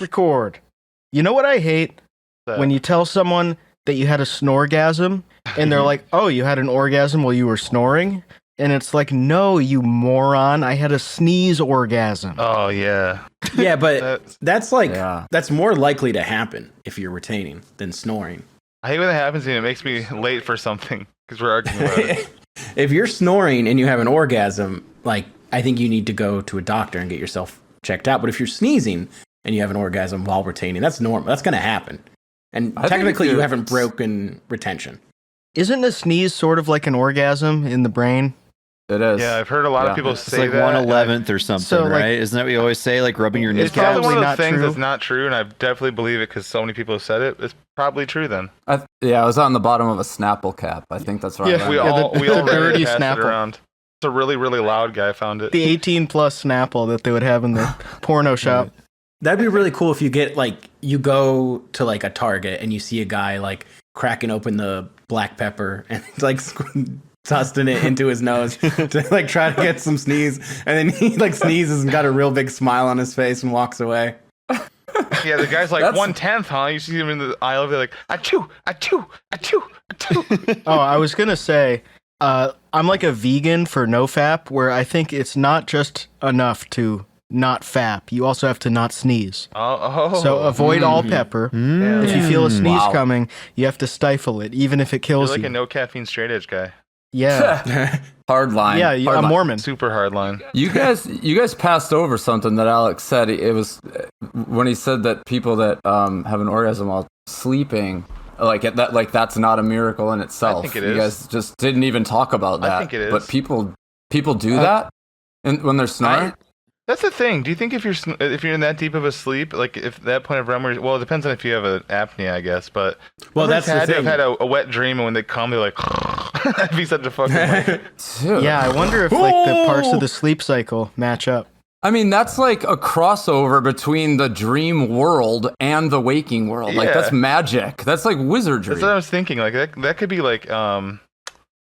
record. You know what I hate? When you tell someone that you had a snorgasm, and they're like, oh, you had an orgasm while you were snoring? And it's like, no, you moron, I had a sneeze orgasm. Oh, yeah. Yeah, but that's more likely to happen if you're retaining than snoring. I hate when that happens and it makes me late for something because we're arguing about it. If you're snoring and you have an orgasm, like, I think you need to go to a doctor and get yourself checked out. But if you're sneezing and you have an orgasm while retaining, that's normal. That's going to happen. And technically, you haven't broken retention. Isn't a sneeze sort of like an orgasm in the brain? It is. Yeah, I've heard a lot of people say like that. It's like 1/11th or something, So, like, right? Isn't that what you always say, like rubbing your It's kneecap? probably one of not those things true. that's not true, and I definitely believe it because so many people have said it. It's probably true then. I was on the bottom of a Snapple cap. I think that's right. Yeah, We yeah, all the read dirty it, passed it Snapple. around. It's a really, really loud guy found it. The 18-plus Snapple that they would have in the porno shop. That'd be really cool if you get, like, you go to, like, a Target and you see a guy, like, cracking open the black pepper and, like, tossing it into his nose to, like, try to get some sneeze. And then he, like, sneezes and got a real big smile on his face and walks away. Yeah, the guy's like 1/10, huh? You see him in the aisle, they're like, achoo, achoo, achoo, achoo. Oh, I was going to say, I'm like a vegan for NoFap, where I think it's not just enough to not fap. You also have to not sneeze. Oh. So avoid all pepper. Yeah. If you feel a sneeze coming, you have to stifle it, even if it You're kills like you. a no caffeine straight edge guy. Yeah. Hard line. Yeah, Hard I'm line. Mormon. Super hard line. You guys passed over something that Alex said. It was when he said that people that have an orgasm while sleeping, that's not a miracle in itself. I think it You is. guys just didn't even talk about that. I think it is. But people do that, and when they're snoring. That's the thing. Do you think if you're in that deep of a sleep, like if that point of REM, well, it depends on if you have an apnea, I guess. But That's the had to thing. have had a wet dream, and when they come, they're like, that'd be such a fucking. Like, Dude. Yeah, I wonder if like the parts of the sleep cycle match up. I mean, that's like a crossover between the dream world and the waking world. Like, Yeah. that's magic. That's like wizardry. that's what I was thinking. Like that could be like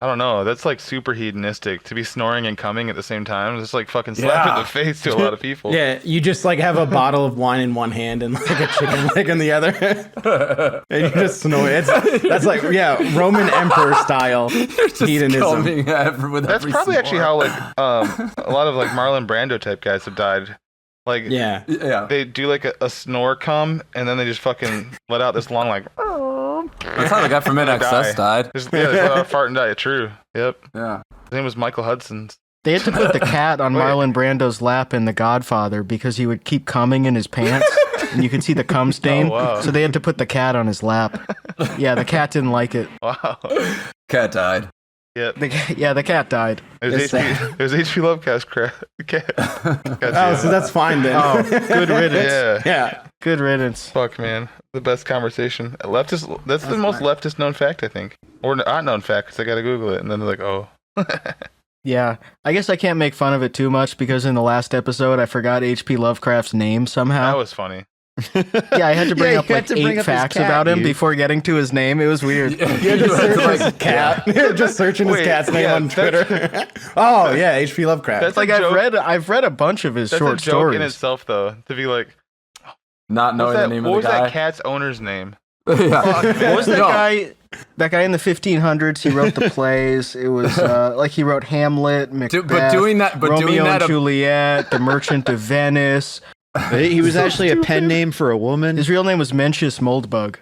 I don't know. That's like super hedonistic to be snoring and coming at the same time. It's like fucking slap in the face to a lot of people. Yeah, you just, like, have a bottle of wine in one hand and, like, a chicken leg in the other. And you just snore. That's like, yeah, Roman emperor style hedonism. That's probably actually how like a lot of like Marlon Brando type guys have died. Like Yeah. they do like a snore come and then they just fucking let out this long like. That's how the guy from NXS died. Just let out a fart and die. True. Yep. Yeah. His name was Michael Hudson's. They had to put the cat on Marlon Brando's lap in The Godfather because he would keep coming in his pants, and you could see the cum stain. Oh, wow. So they had to put the cat on his lap. Yeah, the cat didn't like it. Wow. Cat died. Yep. The cat died. It was HP Lovecraft cat. Oh, so that's fine then. Oh, good riddance. Yeah. Yeah. Good riddance. Fuck, man. The best conversation. Leftist. That's the most leftist known fact, I think. Or not known fact, because I got to Google it. And then they're like, oh. Yeah, I guess I can't make fun of it too much because in the last episode I forgot HP Lovecraft's name somehow. That was funny. Yeah, I had to bring Yeah, up you like had to bring 8 up his facts cat, about him dude. before getting to his name. It was weird. You had to search his cat. Just searching his Wait, cat's name yeah, on Twitter. Oh, yeah, H.P. Lovecraft. That's Like a joke. I've read a bunch of his That's short a joke stories. in itself, though. To be like, Not knowing the name what of was the guy. that cat's owner's name? Yeah. What was that No. guy? That guy in the 1500s. He wrote the plays. It was like he wrote Hamlet, Macbeth, but doing that Romeo and Juliet, The Merchant of Venice. He was actually a pen name for a woman. His real name was Mencius Moldbug.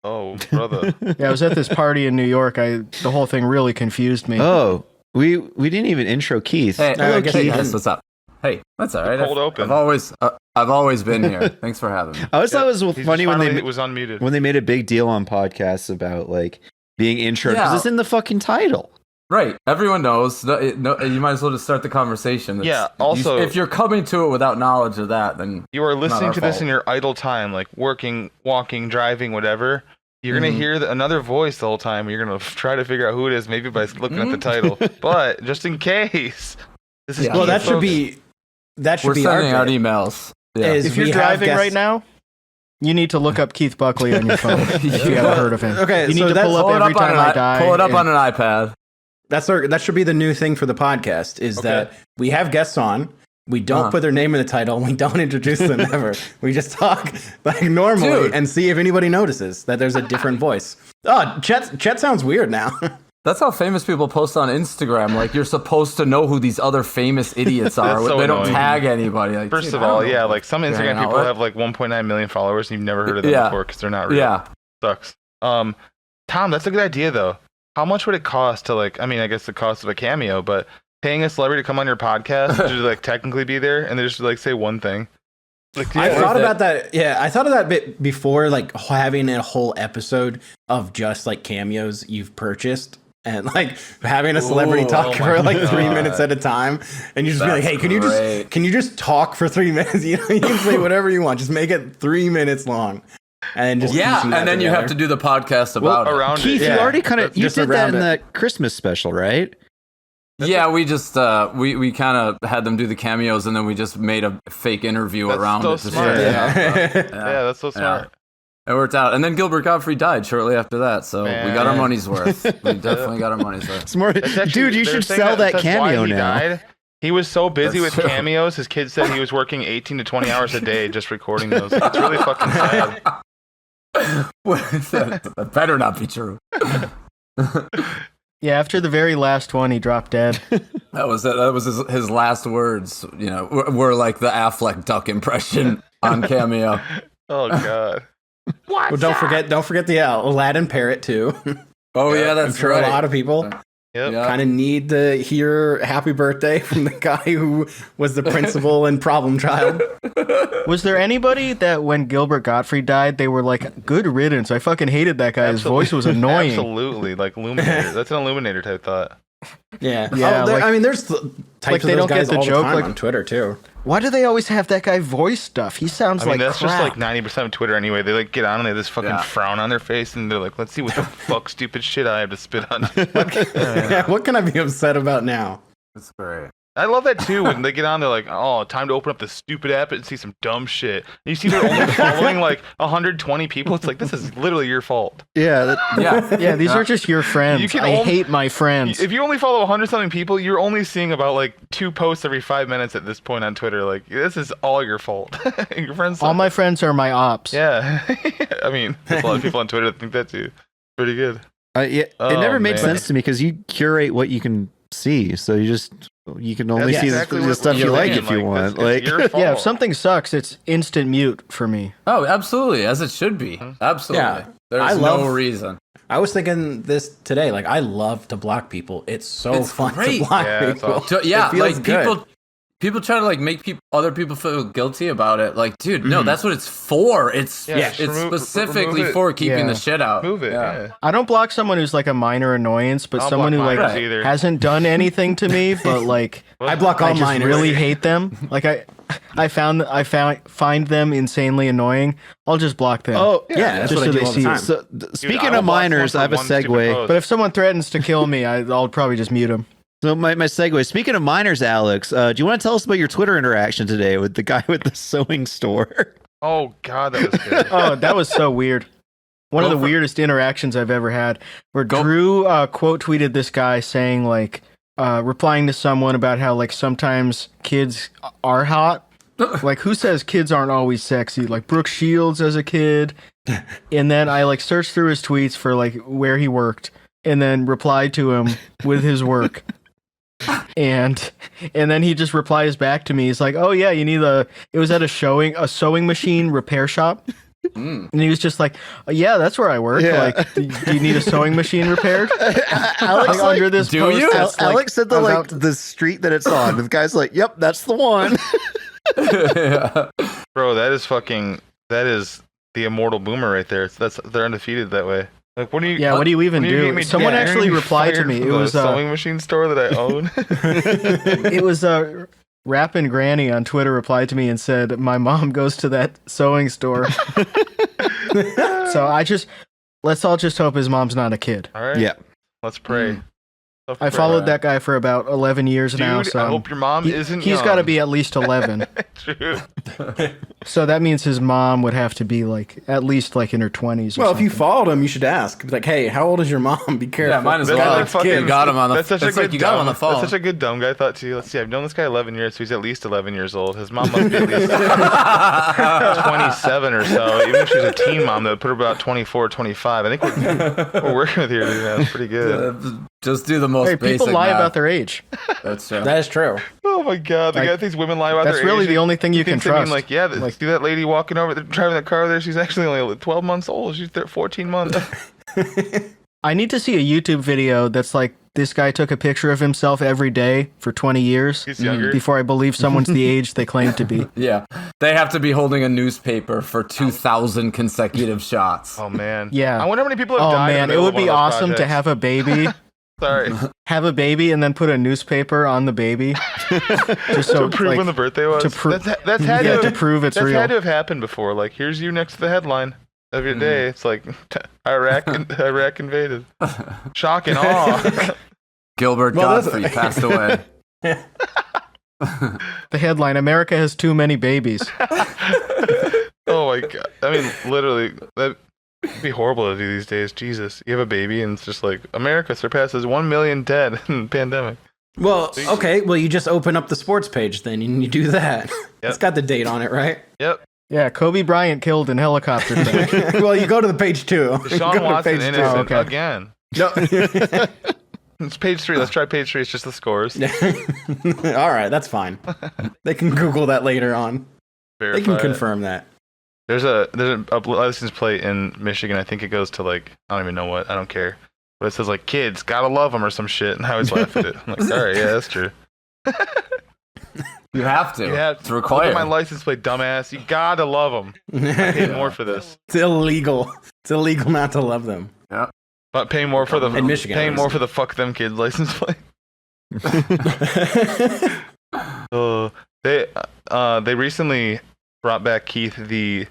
Oh, brother. Yeah, I was at this party in New York. The whole thing really confused me. Oh, we didn't even intro Keith. Hey, Hello, guys, Keith. what's up? Hey, that's all right. Cold open. I've always been here. Thanks for having me. I always thought it was He's funny when finally they was unmuted. when they made a big deal on podcasts about like being intro because Yeah. it's in the fucking title. Right. Everyone knows. No, you might as well just start the conversation. Yeah, also- if you're coming to it without knowledge of that, then You are listening our to this fault. in your idle time, like working, walking, driving, whatever. You're going to hear another voice the whole time. You're going to try to figure out who it is, maybe by looking at the title. But just in case, this is Yeah. Well, Keith, that should folks. be we're our sending out bit. emails. Yeah. Is If you're we have driving guests- right now, you need to look up Keith Buckley on your phone if you haven't heard of him. Okay, you so need to that's- pull up Pull it every up on time an I die. Pull it up and- on an iPad. That should be the new thing for the podcast is that we have guests on We don't put their name in the title. And we don't introduce them ever. We just talk like normally and see if anybody notices that there's a different voice. Oh, Chet sounds weird now. That's how famous people post on Instagram. Like, you're supposed to know who these other famous idiots are. So they don't annoying. tag anybody. Like, First of all, yeah, like some Instagram people have like 1.9 million followers and you've never heard of them before because they're not real. Yeah. Sucks. Tom, that's a good idea though. How much would it cost to like, I mean, I guess the cost of a cameo, but paying a celebrity to come on your podcast to like technically be there and they just like say one thing? Like, I thought about that. Yeah, I thought of that bit before, like having a whole episode of just like cameos you've purchased. And like having a celebrity talk for like 3 minutes at a time, and you just be like, "Hey, can you just talk for 3 minutes? You know, you can say whatever you want, just make it 3 minutes long." And just and then you have to do the podcast about it. Around Keith, it. you already kind of you Just did that around in it. the Christmas special, right? Yeah, we just we kind of had them do the cameos, and then we just made a fake interview That's around so it. To smart. share it out. Yeah, that's so smart. It worked out, and then Gilbert Gottfried died shortly after that, so we got our money's worth. We definitely got our money's worth. Smart, dude. You should sell that cameo now. Died. He was so busy That's with true. cameos. His kid said he was working 18 to 20 hours a day just recording those. It's really fucking sad. That better not be true. Yeah, after the very last one, he dropped dead. That was it. That was his last words. You know, were like the Affleck duck impression on cameo. Oh god. Well, don't forget the Aladdin parrot too. Oh yeah, that's I'm sure right. a lot of people Yep. Yeah. kind of need to hear "Happy Birthday" from the guy who was the principal and problem child. Was there anybody that when Gilbert Gottfried died, they were like, good riddance? I fucking hated that guy. His voice was annoying. Absolutely, like Illuminator. That's an Illuminator type thought. Yeah, Yeah, I like- mean, there's types like of they those don't get guys the all joke, the time like- on Twitter too. Why do they always have that guy voice stuff? He sounds I mean, like that's crap. just like 90% of Twitter anyway. They like get on and they have this fucking frown on their face and they're like, let's see what the fuck stupid shit I have to spit on. Yeah, what can I be upset about now? That's great. I love that too. When they get on, they're like, "Oh, time to open up the stupid app and see some dumb shit." And you see they're only following like 120 people. It's like this is literally your fault. Yeah, Yeah, these are just your friends. You can I only- hate my friends. If you only follow 100 something people, you're only seeing about like 2 posts every 5 minutes at this point on Twitter. Like this is all your fault. Your friends. All my friends are my ops. Yeah. I mean, there's a lot of people on Twitter that think that too. Pretty good. it Oh, never made man. sense to me because you curate what you can see, so you can only That's see exactly the what stuff you're you like saying, if you want. it's Like, your fault. Yeah, if something sucks, it's instant mute for me. Oh, absolutely, as it should be. Absolutely. Yeah, There's I no love- reason. I was thinking this today. Like, I love to block people. It's so It's fun great. to block Yeah, it's people. awesome. Yeah, It feels like good. people try to like make other people feel guilty about it. Like, dude, no, that's what it's for. It's Yeah, it's remove specifically it. for keeping Yeah. the shit out. Move it. Yeah. I don't block someone who's like a minor annoyance, but I don't someone who block like minors either. hasn't done anything to me, but like I block all I just minors. really hate them. Like I find them insanely annoying. I'll just block them. oh Yeah, that's just what so I do they all the see time. it. So Dude, speaking I will of block minors, someone I have for a one stupid segue. post. But if someone threatens to kill me, I'll probably just mute them. So my segue. Speaking of minors, Alex, do you want to tell us about your Twitter interaction today with the guy with the sewing store? Oh god, that was good. Oh, that was so weird. One of the weirdest interactions I've ever had, where Drew quote tweeted this guy saying like, replying to someone about how like sometimes kids are hot. Like, who says kids aren't always sexy? Like Brooke Shields as a kid. And then I like searched through his tweets for like where he worked, and then replied to him with his work. And then he just replies back to me. He's like, "Oh yeah, you need it was at a sewing machine repair shop." And he was just like, "Yeah, that's where I work. Yeah. Like, do you need a sewing machine repaired?" Alex, Like, under this do post, you? it's like, Alex said I was like out- the street that it's on. The guy's like, "Yep, that's the one." Bro, that is the immortal boomer right there. They're undefeated that way. Like, what do you? Yeah, what do you even when you get do? me Someone fired- actually replied to fired me. from It the was sewing machine store that I own. it was Rappin' Granny on Twitter replied to me and said, "My mom goes to that sewing store." So let's all just hope his mom's not a kid. All right. Yeah. Let's pray. I followed that guy for about 11 years now. Dude, So I hope your mom isn't He's young. got to be at least 11. True. So that means his mom would have to be like at least like in her 20s. Well, if you followed him, you should ask. Be like, hey, how old is your mom? Be careful. Yeah, mine is That's well. like fucking- You got him on the. That's such a it's like good you got him on dumb. the phone. That's such a good dumb guy thought too. Let's see. I've known this guy 11 years, so he's at least 11 years old. His mom must be at least 27 or so. Even if she's a teen mom, that would put her about 24, 25. I think we're working with here, dude. That's pretty good. Just do the most Hey, basic people lie math. about their age. That's true. That is true. Oh my god, the Like, guy thinks women lie about That's their really age. the only thing you He can thinks, I mean, trust. like, yeah, Like- see that lady walking over, driving the car there? She's actually only 12 months old. She's 14 months. I need to see a YouTube video that's like this guy took a picture of himself every day for 20 years He's younger. before I believe someone's the age they claim to be. Yeah, they have to be holding a newspaper for 2,000 consecutive shots. Oh man. Yeah. I wonder how many people have Oh died. in man, the it middle would of one be of those awesome to projects. have a baby, Sorry. and then put a newspaper on the baby, just so To prove like, when the birthday was. to prove- that's had yeah, to, to prove it's that's real. had to have happened before. Like, here's you next to the headline of your day. It's like Iraq invaded. Shock and awe. Gilbert Well, Gottfried passed away. The headline: America has too many babies. Oh my god. I mean, literally, that'd be horrible to do these days. Jesus, you have a baby and it's just like America surpasses 1 million dead in the pandemic. Well, okay. Well, you just open up the sports page then, and you do that. It's got the date on it, right? Yep. Yeah, Kobe Bryant killed in helicopter crash. Well, you go to the page 2. Go Deshaun to Watson page innocent okay. again. No. It's page 3. Let's try page 3. It's just the scores. All right, that's fine. They can Google that later on. Verify They can it. confirm that. There's a license plate in Michigan. I think it goes to like, I don't even know what. I don't care. But it says like, kids gotta love them or some shit. And I always laugh at it. I'm like, all right, yeah, that's true. You have to. You have It's to look required. at my license plate, dumbass. You gotta love them. I paid more for this. It's illegal. It's illegal not to love them. But pay more for the In Michigan, pay at more least. for the fuck them kids license plate. They recently brought back, Keith, the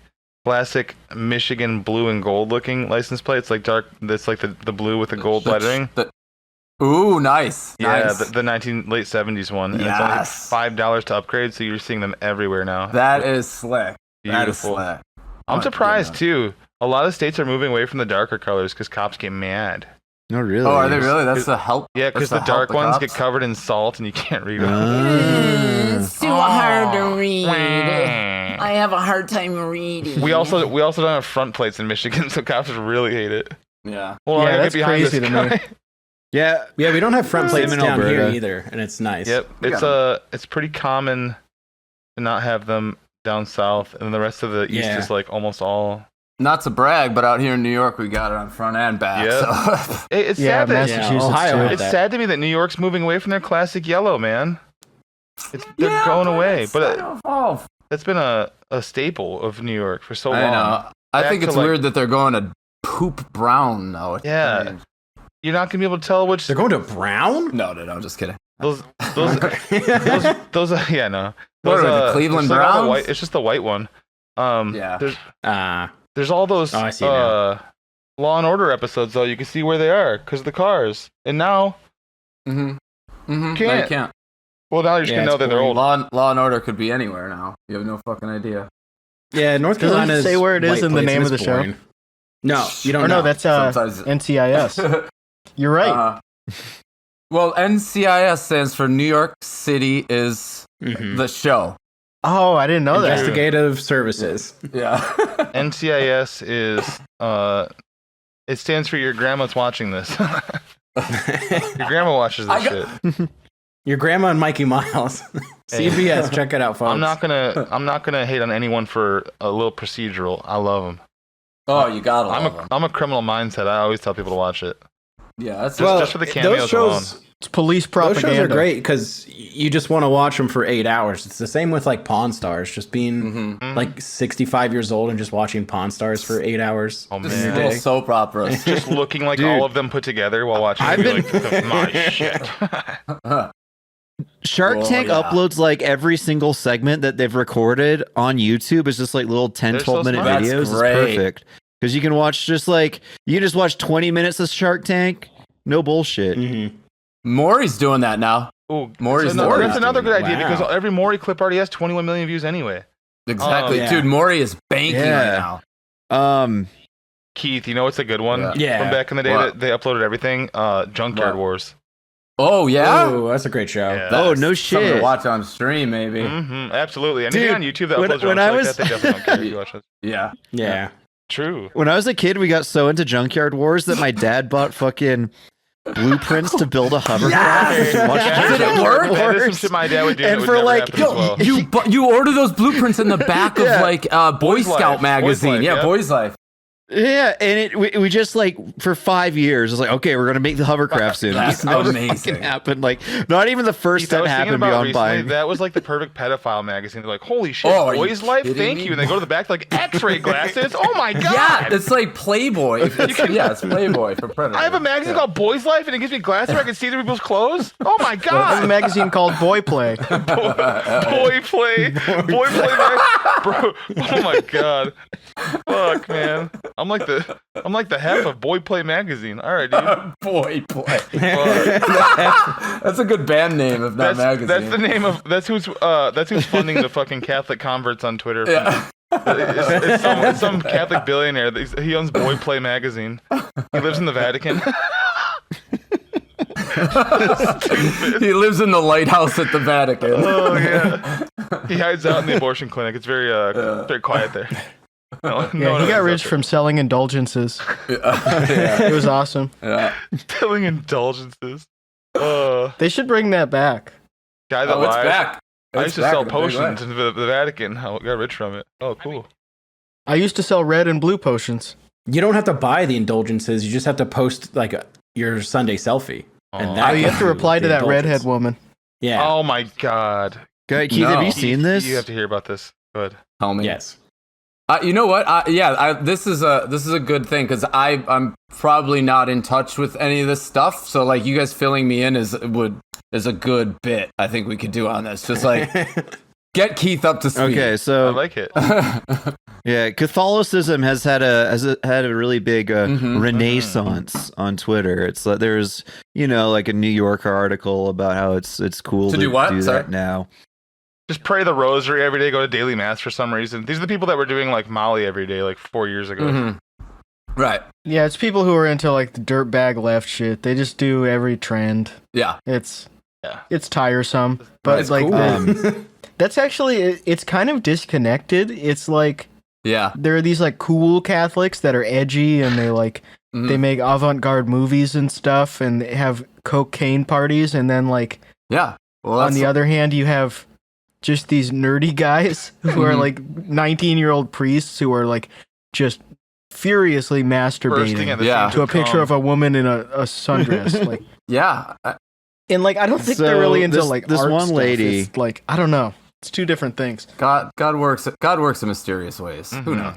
classic Michigan blue and gold looking license plate. It's like dark. It's like the blue with the gold lettering. Ooh, nice. Yeah, Nice. the late 70s one. And Yes. it's only $5 to upgrade, so you're seeing them everywhere now. That is slick. That is Beautiful. slick. I'm Oh, surprised yeah. too. A lot of states are moving away from the darker colors because cops get mad. No, really. Oh, are they really? That's the help. Yeah, because the that's to help dark ones get cops? covered in salt and you can't read them. It's too hard to read. I have a hard time reading. We also don't have front plates in Michigan, so cops really hate it. Yeah. Hold on, Yeah, I gotta that's get behind crazy this to me. guy. Yeah. Yeah, we don't have front plates Same in down here Alberta. either, and it's nice. Yep, it's pretty common to not have them down south, and then the rest of the east Yeah. is like almost all. Not to brag, but out here in New York, we got it on front and back. Yeah. So. It's Yeah, sad that Massachusetts Ohio too. had it's that. sad to me that New York's moving away from their classic yellow, man. They're going away, but that's been a staple of New York for so long. I know. I Back think to, it's like- weird that they're going to poop brown now. Yeah. I mean, You're not gonna be able to tell which They're going to brown? no, I'm just kidding. those yeah, no. What Those, are the Cleveland it's like all the Browns? white- it's just the white one. Yeah. There's all those Oh, I see now. Law and Order episodes though. You can see where they are because of the cars. And now, Mm-hmm. Mm-hmm. No, you Can't. can't. well, now you're just Yeah, gonna know it's that they're old. Law and Order could be anywhere now. You have no fucking idea. Yeah, North Doesn't it Carolina say where it is in the name of the show? No, you don't Or know. no, that's Sometimes- NCIS. You're right. Well, NCIS stands for New York City is Mhm. the show. Oh, I didn't know that. Investigative Services. Yeah. NCIS is it stands for your grandma's watching this. Your grandma watches this shit. Your grandma and Mikey Miles. CBS, check it out, folks. I'm not gonna hate on anyone for a little procedural. I love them. Oh, you gotta love them. I'm a criminal mindset. I always tell people to watch it. Yeah, that's Just for the cameos those shows, alone. It's police those propaganda. shows are great because you just want to watch them for 8 hours. It's the same with like Pawn Stars, just being Mhm. like 65 years old and just watching Pawn Stars for 8 hours. Oh just man. little soap operas. Just looking like Dude. all of them put together while watching. I've been like, my shit. Shark Oh, Tank yeah. uploads like every single segment that they've recorded on YouTube. It's just like little 10, They're so 12 minute smart. videos. That's It's great. perfect. Because you can watch 20 minutes of Shark Tank. No bullshit. Mhm. Maury's doing that now. Ooh, Maury's that's another good idea Wow. because every Maury clip already has 21 million views anyway. Exactly, yeah. dude. Maury is banking Yeah. right now. Keith, you know what's a good one? Yeah. From back in the day What? that they uploaded everything? Junkyard What? Wars. Oh yeah. Oh, that's a great show. Yeah. Oh, no Something shit. to watch on stream, maybe. Absolutely. Anything Dude, on YouTube that when- uploads when junk I like was- that, they definitely don't care if you watch it. Yeah. Yeah. True. When I was a kid, we got so into Junkyard Wars that my dad bought fucking blueprints to build a hovercraft. Yes! and watch Yes! Did it Junkyard work? That is some Wars. shit my dad would do. And that would for, never like, happen as well. You order those blueprints in the back of Yeah. like Boy Boys Scout Life. magazine. Boys Life, Yeah, yeah. Boys Life. Yeah, and we just like for 5 years, it's like, okay, we're gonna make the hovercraft soon. That's That was amazing. fucking happened. Like, not even the first Keith, I step was thinking happened about beyond recently, buying. that was like the perfect pedophile magazine. They're like, holy shit, Oh, are you Boys Life, kidding thank me? you. And they go to the back, like, X-ray glasses. Oh my god. Yeah, it's like Playboy. It's Playboy for Predator. I have a magazine called Boys Life, and it gives me glasses where I can see through people's clothes. Oh my I have a god. magazine called BoyPlay. BoyPlay, bro. Oh my god. Fuck, man. I'm like the half of BoyPlay magazine. All right, dude. Boy Play. Fuck. That's a good band name of that magazine. That's the name of that's who's funding the fucking Catholic converts on Twitter. Yeah. It's some Catholic billionaire. He owns BoyPlay magazine. He lives in the Vatican. He lives in the lighthouse at the Vatican. Oh yeah. He hides out in the abortion clinic. It's very very quiet there. No, Yeah, he got rich from selling indulgences. Yeah. It was awesome. Yeah. telling indulgences. They should bring that back. Guy that Oh, it's lies. back. I It's used to back sell in a big way. potions in the Vatican. I got rich from it. Oh, cool. I used to sell red and blue potions. You don't have to buy the indulgences. You just have to post like your Sunday selfie. And Oh, Oh, you have to reply to that redhead woman. woman. Yeah. Oh my god. Keith, No. have you seen this? You have to hear about this. Good. Tell me. Yes. You know what? This is a good thing because I'm probably not in touch with any of this stuff. So like you guys filling me in is a good bit. I think we could do on this. Just like get Keith up to speed. Okay, I so like it. yeah, Catholicism has had a really big renaissance on Twitter. It's like there's like a New Yorker article about how it's cool To to do what? do Sorry? that now. Just pray the rosary every day, go to daily mass for some reason. These are the people that were doing like Molly every day like 4 years ago. Mhm. Right. Yeah, it's people who are into like the dirtbag left shit. They just do every trend. Yeah. It's Yeah. it's tiresome, but It's like cool. that's actually it's kind of disconnected. It's like Yeah. there are these like cool Catholics that are edgy and they like Mhm. they make avant-garde movies and stuff and they have cocaine parties, and then like Yeah. Well, on that's the other hand you have just these nerdy guys who are Mhm. like 19-year-old priests who are like just furiously Bursting masturbating at the Yeah. seams to a picture cum. of a woman in a sundress. Like, yeah. and like I don't think So, they're really into this- like this art one stuff. lady- It's like I don't know. It's two different things. God works in mysterious ways. Who Mhm. knows?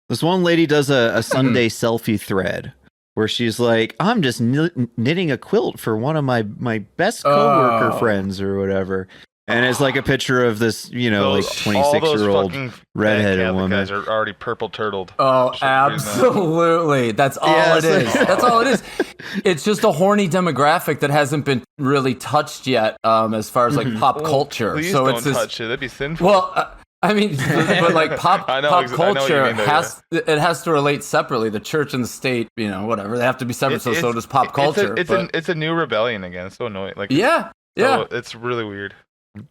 This one lady does a Sunday selfie thread where she's like, I'm just knitting a quilt for one of my best coworker Oh. friends or whatever. And it's like a picture of this, like All those 26-year-old fucking redheaded Catholic woman. guys are already purple turtled. Oh, Should read that. absolutely. That's all Yeah, it it's is. like- That's all it is. It's just a horny demographic that hasn't been really touched yet as far as like pop culture. Please so don't it's this, touch it. That'd be sinful. well, I mean, but like pop I know pop ex- I know what you culture mean, though, it has to relate separately. The church and the state, whatever. They have to be separate. So It's- does pop culture. It's a new rebellion again. It's so annoying. Like yeah. so it's really weird.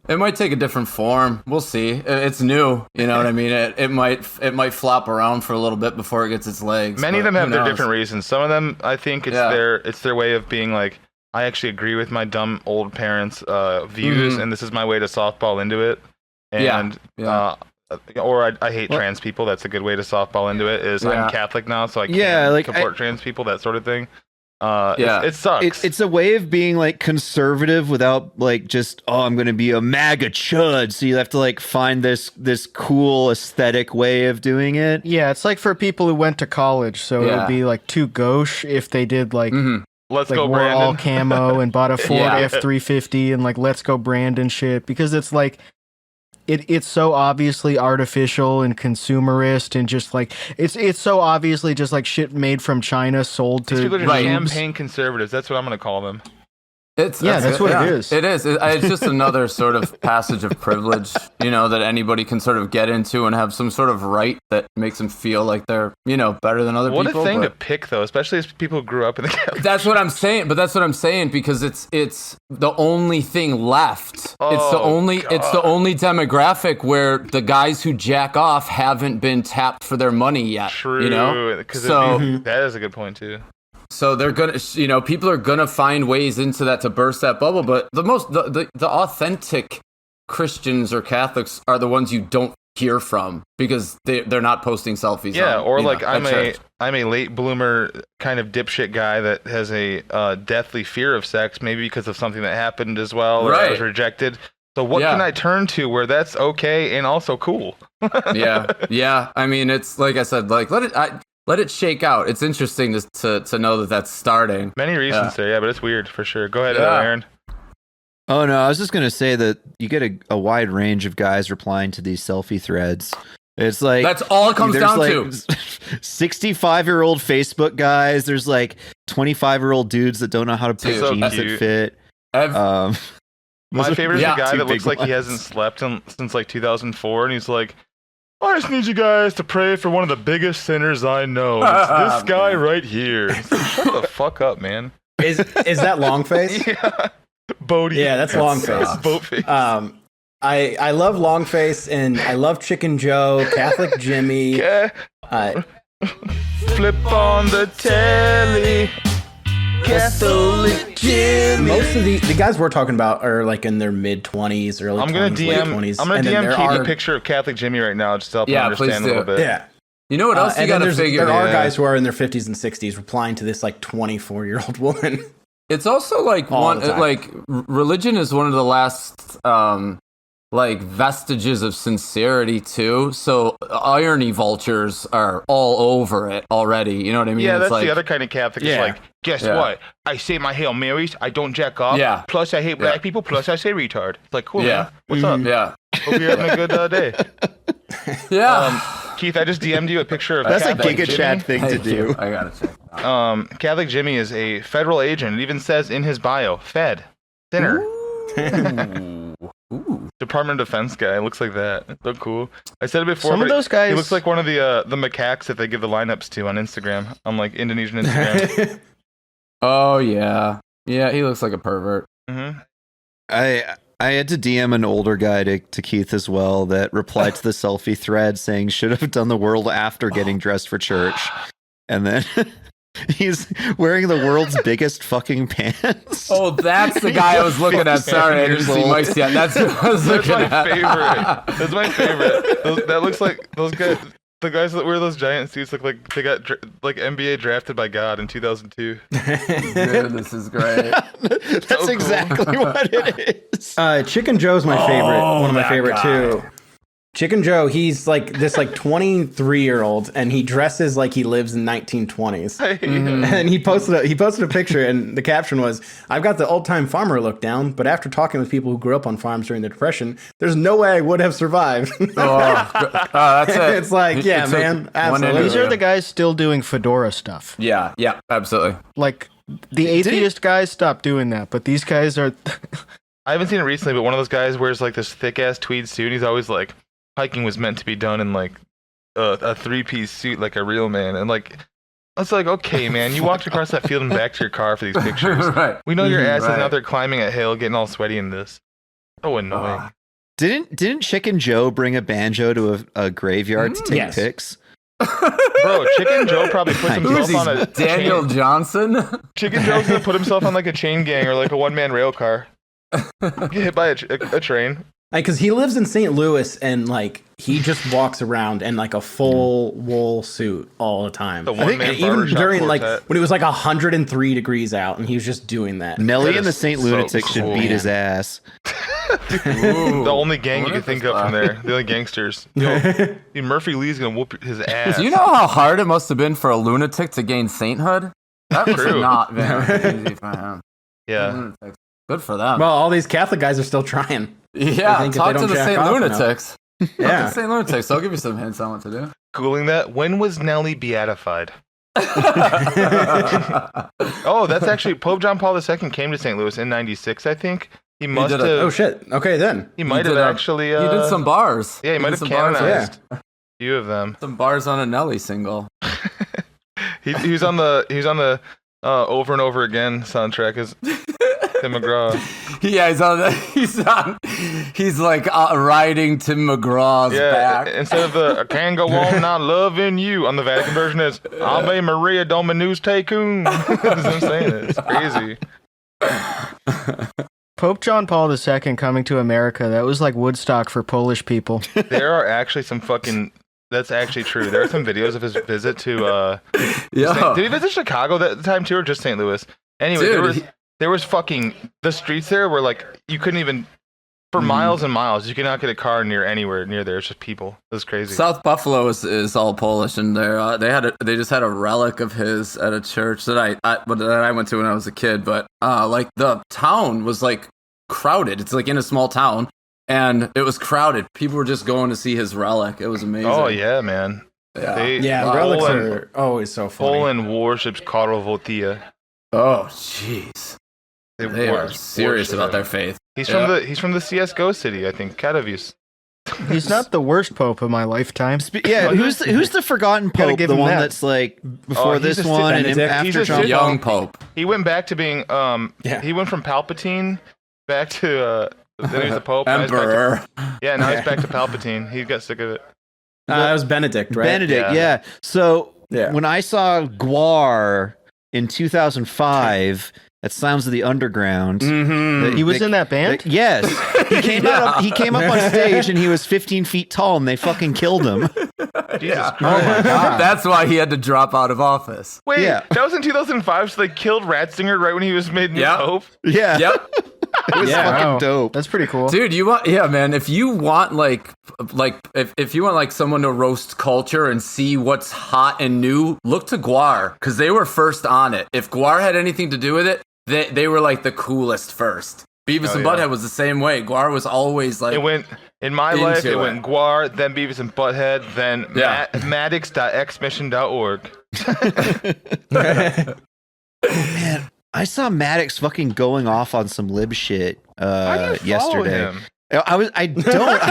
It might take a different form. We'll see. It's new. You know what I mean? It might flop around for a little bit before it gets its legs. Many of but them have who their knows? different reasons. Some of them, I think, it's Yeah. their way of being like, I actually agree with my dumb old parents' views, Mhm. and this is my way to softball into it. Yeah. And Yeah. or I hate trans people. That's a good way to softball into it. Is Yeah. I'm Catholic now, so I can't Yeah, like, support trans people. That sort of thing. Yeah. It sucks. It's a way of being like conservative without like just I'm going to be a MAGA chud. So you have to like find this cool aesthetic way of doing it. Yeah, it's like for people who went to college, so it Yeah. would be like too gauche if they did like Mhm. Let's like go, wore all Brandon. camo and bought a Ford Yeah. F-350 and like let's go Brandon shit, because it's like it's so obviously artificial and consumerist and just like it's so obviously just like shit made from China sold These to people are just Right. champagne conservatives. That's what I'm gonna call them. That's what it is. It is. It's just another sort of passage of privilege, that anybody can sort of get into and have some sort of right that makes them feel like they're, better than other people. What a thing to pick, though, especially as people who grew up in the Catholic That's what I'm saying. But that's what I'm saying because it's the only thing left. It's the only demographic where the guys who jack off haven't been tapped for their money yet. True. That is a good point too. So they're gonna, people are gonna find ways into that to burst that bubble. But the authentic Christians or Catholics are the ones you don't hear from because they're not posting selfies. Yeah, or like I'm a late bloomer kind of dipshit guy that has a deathly fear of sex, maybe because of something that happened as well, or I was rejected. So what can I turn to where that's okay and also cool? Yeah. I mean, it's like I said, like let it shake out. It's interesting to know that that's starting. Many reasons there, but it's weird for sure. Go ahead, Aaron. Oh no, I was just gonna say that you get a wide range of guys replying to these selfie threads. It's like that's all it comes down to. 65-year-old Facebook guys. There's like 25-year-old dudes that don't know how to pick jeans that fit. My favorite is the guy that looks like he hasn't slept since like 2004, and he's like, I just need you guys to pray for one of the biggest sinners I know. It's this guy right here. Shut the fuck up, man. Is that Longface? Yeah. Bodie. Yeah, that's Longface. Boatface. I love Longface and I love Chicken Joe, Catholic Jimmy. Flip on the telly. Catholic Jimmy. Most of the guys we're talking about are like in their mid-20s, early 20s, late 20s. I'm going to DM Keith a picture of Catholic Jimmy right now just to help him understand a little bit. Yeah. You know what else you got to figure? There are guys who are in their 50s and 60s replying to this like 24-year-old woman. It's also like religion is one of the last vestiges of sincerity too. So irony vultures are all over it already. You know what I mean? Yeah, that's the other kind of Catholic. It's like, guess what? I say my Hail Marys. I don't jack off. Yeah. Plus, I hate black people. Plus, I say retard. It's like, cool. Man. What's up? Yeah. Hope you're having a good day. Keith, I just DM'd you a picture of that's Catholic a Giga Chat thing to do. I gotta check. Catholic Jimmy is a federal agent. It even says in his bio, Fed, Sinner. Ooh. Department of Defense guy. Looks like that. So cool. I said it before. Some of those guys. He looks like one of the macaques that they give the lineups to on Instagram. On like Indonesian Instagram. Oh yeah, he looks like a pervert. Mm-hmm. I had to DM an older guy to Keith as well that replied to the selfie thread saying should have done the world after getting dressed for church, and then. He's wearing the world's biggest fucking pants. Oh, that's the guy I was looking at. Sorry, I didn't see Mike's yet. That's what I was looking at. That's my favorite. That looks like those guys. The guys that wear those giant suits look like they got like NBA drafted by God in 2002. Dude, this is great. That's so exactly cool. What it is. Chicken Joe's my favorite. One of my favorite too. Chicken Joe, he's like this 23-year-old, and he dresses like he lives in 1920s. And he posted a picture, and the caption was, "I've got the old-time farmer look down, but after talking with people who grew up on farms during the Depression, there's no way I would have survived." That's it. It's like, yeah, man, absolutely. These are the guys still doing fedora stuff. Yeah, absolutely. Like the atheist guys stopped doing that, but these guys are. I haven't seen it recently, but one of those guys wears like this thick-ass tweed suit. And he's always like. Hiking was meant to be done in like a three-piece suit like a real man, and like I was like, okay, man, you walked across that field and back to your car for these pictures. Right. We know your ass is out there climbing a hill, getting all sweaty in this. So annoying. Didn't Chicken Joe bring a banjo to a graveyard to take pics? Bro, Chicken Joe probably puts himself on a Daniel Johnson. Chicken Joe's gonna put himself on like a chain gang or like a one-man rail car. Get hit by a train. Because he lives in St. Louis and like he just walks around in like a full wool suit all the time. Even during like when it was like 103 degrees out, and he was just doing that. Nelly and the St. Lunatics should beat his ass. The only gang you can think of from there, the only gangsters. Murphy Lee's gonna whoop his ass. Do you know how hard it must have been for a lunatic to gain sainthood? That must have not been easy for him. Yeah. Good for them. Well, all these Catholic guys are still trying. Yeah, talk to the St. Lunatics. Yeah. St. Lunatics, I'll give you some hints on what to do. Googling that. When was Nelly beatified? Oh, that's actually Pope John Paul II came to St. Louis in '96, I think. He must have. Oh shit. Okay then. He might have actually. He did some bars. Yeah, he might have canonized a few of them. Some bars on a Nelly single. he was on the Over and Over Again soundtrack as Tim McGraw. Yeah, he's like riding Tim McGraw's back. Instead of the I can go on not loving you on the Vatican version is Ave Maria Dominus Tecum. That's what I'm saying. It's crazy. Pope John Paul II coming to America. That was like Woodstock for Polish people. There are actually some fucking. That's actually true. There are some videos of his visit to. Did he visit Chicago that time too, or just St. Louis? Anyway, Dude, there was fucking the streets there were like you couldn't even for miles and miles. You could not get a car anywhere near there. It's just people. It was crazy. South Buffalo is all Polish, and they just had a relic of his at a church that I went to when I was a kid. But like the town was like crowded. It's like in a small town, and it was crowded. People were just going to see his relic. It was amazing. Oh yeah, man. Yeah, relics are always so funny. Poland worships Karol Wojtyła. Oh jeez. They are serious about their faith. He's from the CS:GO city, I think, Katowice. He's not the worst pope of my lifetime. Who's the forgotten pope? The one that's like before this one and after John young pope. He went back to being he went from Palpatine back to then he was the pope. Emperor. Now he's back to Palpatine. He got sick of it. That was Benedict, right? Benedict, yeah. So when I saw Gwar in 2005 at Sounds of the Underground, He was in that band? Yes. He came up on stage and he was 15 feet tall and they fucking killed him. Jesus Christ. Oh my god. That's why he had to drop out of office. Wait, that was in 2005, so they killed Ratzinger right when he was made new pope? Yeah. Yep. It was fucking dope. That's pretty cool. Dude, man, if you want if you want like someone to roast culture and see what's hot and new, look to Gwar, because they were first on it. If Gwar had anything to do with it, they were like the coolest first. Beavis and Butthead was the same way. Gwar was always like it went in my life. It went Gwar, then Beavis and Butthead, then Maddox.xmission.org. Man, I saw Maddox fucking going off on some lib shit yesterday. Him? I don't.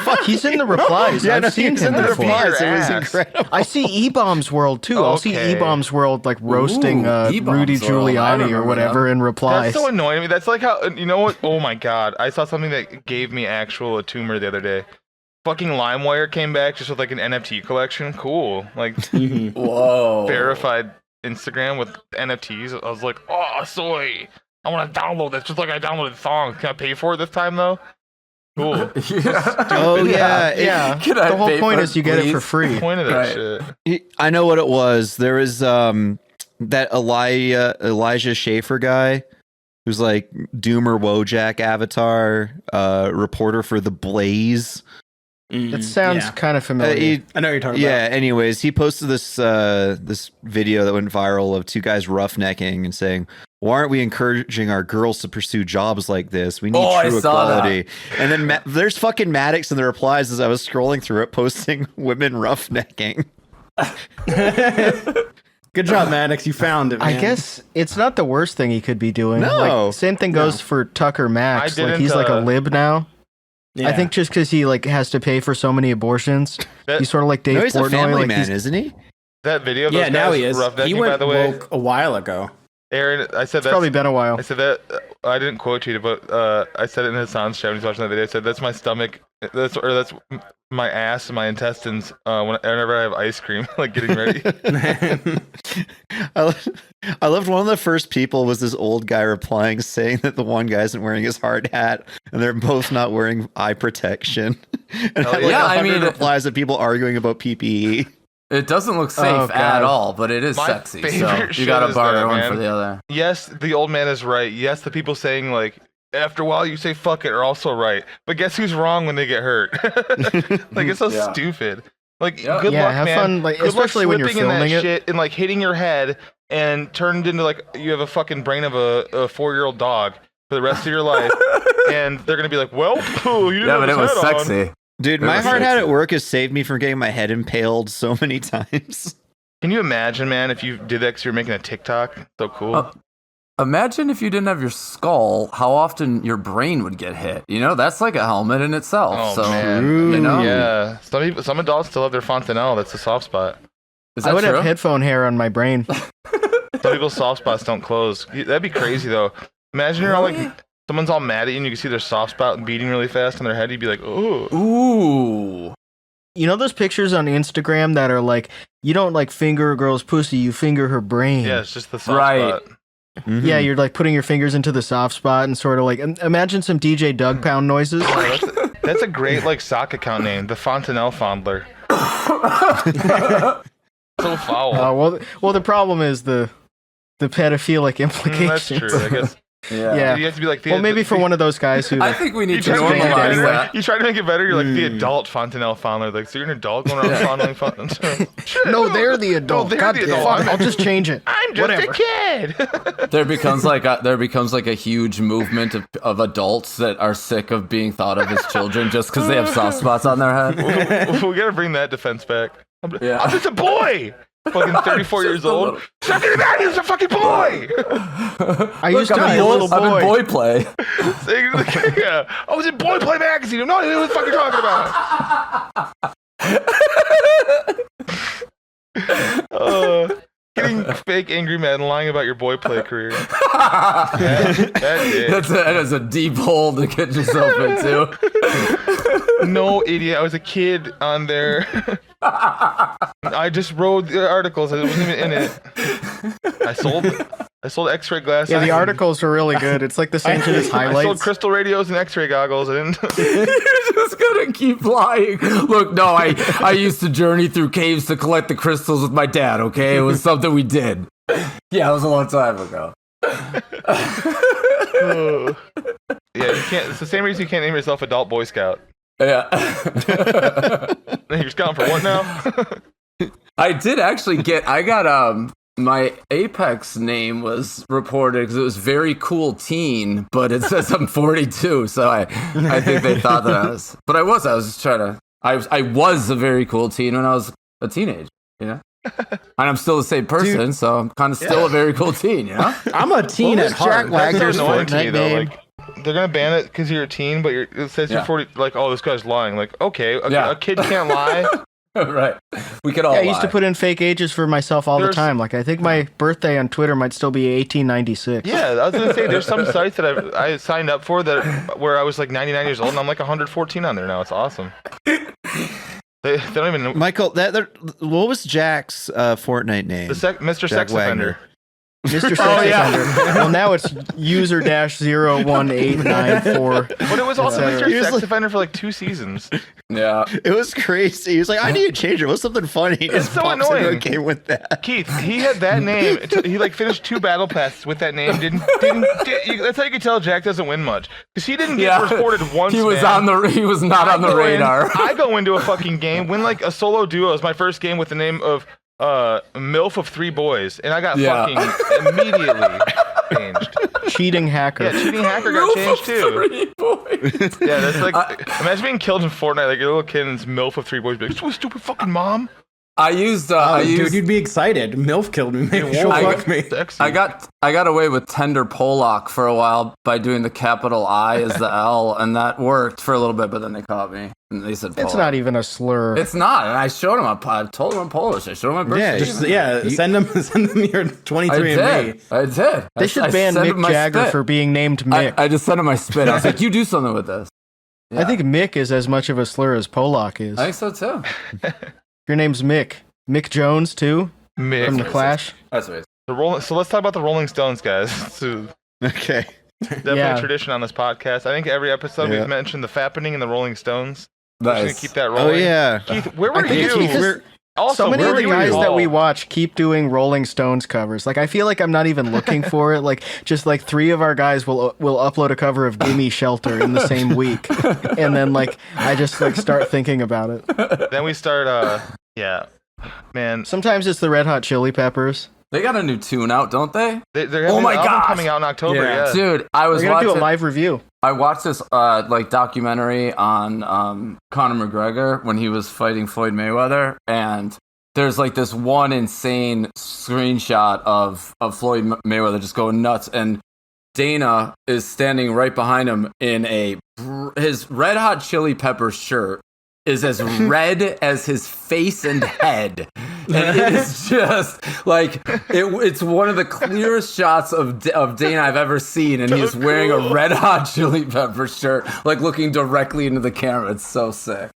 Fuck, he's in the replies. I've seen him in the before. replies. It was incredible. I see E-Bomb's World too. I'll see E-Bomb's World like roasting Rudy Giuliani or whatever in replies. That's so annoying to me. That's like how, you know what? Oh my god. I saw something that gave me actual a tumor the other day. Fucking Limewire came back just with like an NFT collection. Cool. Like, whoa. Verified Instagram with NFTs. I was like, oh, soy. I want to download this just like I downloaded songs. Can I pay for it this time though? Cool. Oh yeah. The whole point is you get it for free. The point of that shit. I know what it was. There was that Elijah Schaefer guy who's like Doomer Wojak avatar, reporter for The Blaze. It sounds kind of familiar. I know what you're talking about. Yeah, anyways, he posted this this video that went viral of two guys roughnecking and saying, why aren't we encouraging our girls to pursue jobs like this? We need true equality. And then there's fucking Maddox in the replies as I was scrolling through it, posting women roughnecking. Good job, Maddox. You found it, man. I guess it's not the worst thing he could be doing. No. Like, same thing goes for Tucker Max. Like he's like a lib now. Yeah. I think just because he like has to pay for so many abortions, he's sort of like Dave he's Portnoy. a family like man, isn't he? That video of yeah, those now guys he is. roughnecking, He went by the way. woke a while ago. Aaron, I said It's probably been a while. I said that I didn't quote you, but I said it in Hassan's chat when he's watching that video. I said that's my stomach, that's my ass and my intestines whenever I have ice cream, like getting ready. I loved one of the first people was this old guy replying saying that the one guy isn't wearing his hard hat and they're both not wearing eye protection. And I like 100 replies of people arguing about PPE. It doesn't look safe at all, but it is sexy. So you gotta barter one for the other. Yes, the old man is right. Yes, the people saying like after a while you say fuck it are also right. But guess who's wrong when they get hurt? Like it's so stupid. Like good luck, have man. fun, like, good especially luck when you're slipping in that filming it. shit and like hitting your head and turned into like you have a fucking brain of a 4-year-old dog for the rest of your life. And they're gonna be like, well, you didn't have but it was sexy. Dude, my hard hat at work has saved me from getting my head impaled so many times. Can you imagine, man, if you did that because you're making a TikTok? So cool. Imagine if you didn't have your skull, how often your brain would get hit. You know, that's like a helmet in itself. Oh, so, man. you know? Yeah. Some adults still have their Fontanelle. That's a soft spot. Is that I would true? have headphone hair on my brain. Some people's soft spots don't close. That'd be crazy, though. Imagine you're all like, someone's all mad at you and you can see their soft spot beating really fast on their head. You'd be like, ooh. Ooh. You know those pictures on Instagram that are like, you don't like finger a girl's pussy, you finger her brain. Yeah, it's just the soft Right. spot. Mhm. Yeah, you're like putting your fingers into the soft spot and sort of like, imagine some DJ Doug Pound noises. Oh, that's a great like sock account name, the Fontanelle Fondler. So foul. Well, the problem is the pedophilic That's implications. true. I guess. Yeah. You have to be like the. Well, maybe for one of those guys who. I think we You need to try, to make it normalize better, normalize that. you try to make it better. You're like the adult Fontanelle Fondler. Like, so you're an adult going around fondling Fontanelle. No, they're the adult. they're God the damn. adult. Fuck, I'll just change it. I'm just Whatever. a kid. There becomes like a huge movement of adults that are sick of being thought of as children just because they have soft spots on their head. We gotta bring that defense back. I'm Yeah. just a boy. Fucking 34 years Just a old. little- Stop doing that. He's a fucking boy. I used to be a little I'm in boy. BoyPlay. Yeah. I was in BoyPlay magazine. I'm not even what the fuck you're talking about. Getting fake angry mad and lying about your BoyPlay career. That is a deep hole to get yourself into. No, idiot. I was a kid on there. I just wrote the articles. I wasn't even in it. I sold X-ray glasses. Yeah, the articles are really good. It's like the same shit as I sold highlights. crystal radios and X-ray goggles. I didn't. You're just gonna keep lying. Look, no, I used to journey through caves to collect the crystals with my dad, okay? It was something we did. Yeah, it was a long time ago. Oh. Yeah, you can't. It's the same reason you can't name yourself Adult Boy Scout. Yeah. You're scouting for what now? I did actually I got my Apex name was reported because it was very cool teen, but it says I'm 42, so I think they thought that I was just trying to I was a very cool teen when I was a teenager, you know? And I'm still the same person, so I'm kind of still a very cool teen, you know? I'm a teen at heart. That's so Wagner's annoying to me Fortnite though. name. Like, they're gonna ban it because you're a teen, but it says you're 40. Like, oh, this guy's lying. Like, okay, a kid can't lie. Right. We could all Yeah, I used to lie. put in fake ages for myself all the There's- time. Like, I think my birthday on Twitter might still be 1896. Yeah, I was gonna say there's some sites that I signed up for that where I was like 99 years old and I'm like 114 on there now. It's awesome. They don't even know. Michael, what was Jack's Fortnite name? Mr. Jack Sex Wagner. Offender. Mr. Sex Offender. Well, now it's user-01894. But it was also cetera. Mr. He was Sex like- Offender for like 2 seasons. Yeah. It was crazy. He was like, I need to change it. What's something funny? He It's just so pops into annoying. a game with that. Keith, he had that name. He like finished 2 battle passes with that name. That's how you can tell Jack doesn't win much because he didn't get reported once. He was man. he was not on the go in- radar. I go into a fucking game, win like a solo duo. It was my first game with the name of MILF of 3 boys, and I got fucking immediately changed. Cheating hacker. Yeah, cheating hacker got changed too. 3 boys. Yeah, that's like imagine being killed in Fortnite, like your little kid and it's MILF of 3 boys, be like, so stupid fucking mom. I used Dude, you'd be excited. MILF killed me. Maybe she'll I- fuck me. Sexy. I got away with tender Pollock for a while by doing the capital I as the L, and that worked for a little bit, but then they caught me and they said It's Pollock. not even a slur. It's not. And I showed him. I told him I'm Polish. I showed him my birth Yeah, certificate. Send them your 23andMe. I did. They should ban sent him Mick my Jagger spit. for being named Mick. I just sent him my spit. I was like, you do something with this. I think Mick is as much of a slur as Polak is. I think so too. Your name's Mick. Mick Jones, too? Mick. From The Clash? That's right. So let's talk about the Rolling Stones, guys. So Okay. definitely Yeah. a tradition on this podcast. I think every episode Yeah. we've mentioned the fappening and the Rolling Stones. We're just gonna Nice. keep that rolling. Oh, yeah. Keith, where were I think you? Keith- Also, So many where of the were you guys that we involved? watch keep doing Rolling Stones covers. Like, I feel like I'm not even looking for it. Like, just like 3 of our guys will upload a cover of "Gimme Shelter" in the same week, and then like I just like start thinking about it. Then we start. Yeah, man. Sometimes it's the Red Hot Chili Peppers. They got a new tune out, don't they? They're having my an album gosh. coming out in October. Yeah. Yeah. Dude, I was We're gonna do a watching. live review. I watched this like documentary on Conor McGregor when he was fighting Floyd Mayweather, and there's like this one insane screenshot of Floyd Mayweather just going nuts, and Dana is standing right behind him in his Red Hot Chili Peppers shirt is as red as his face and head. And it is just like it's one of the clearest shots of Dana I've ever seen, and he's wearing a Red Hot Chili Pepper shirt, like looking directly into the camera. It's so sick.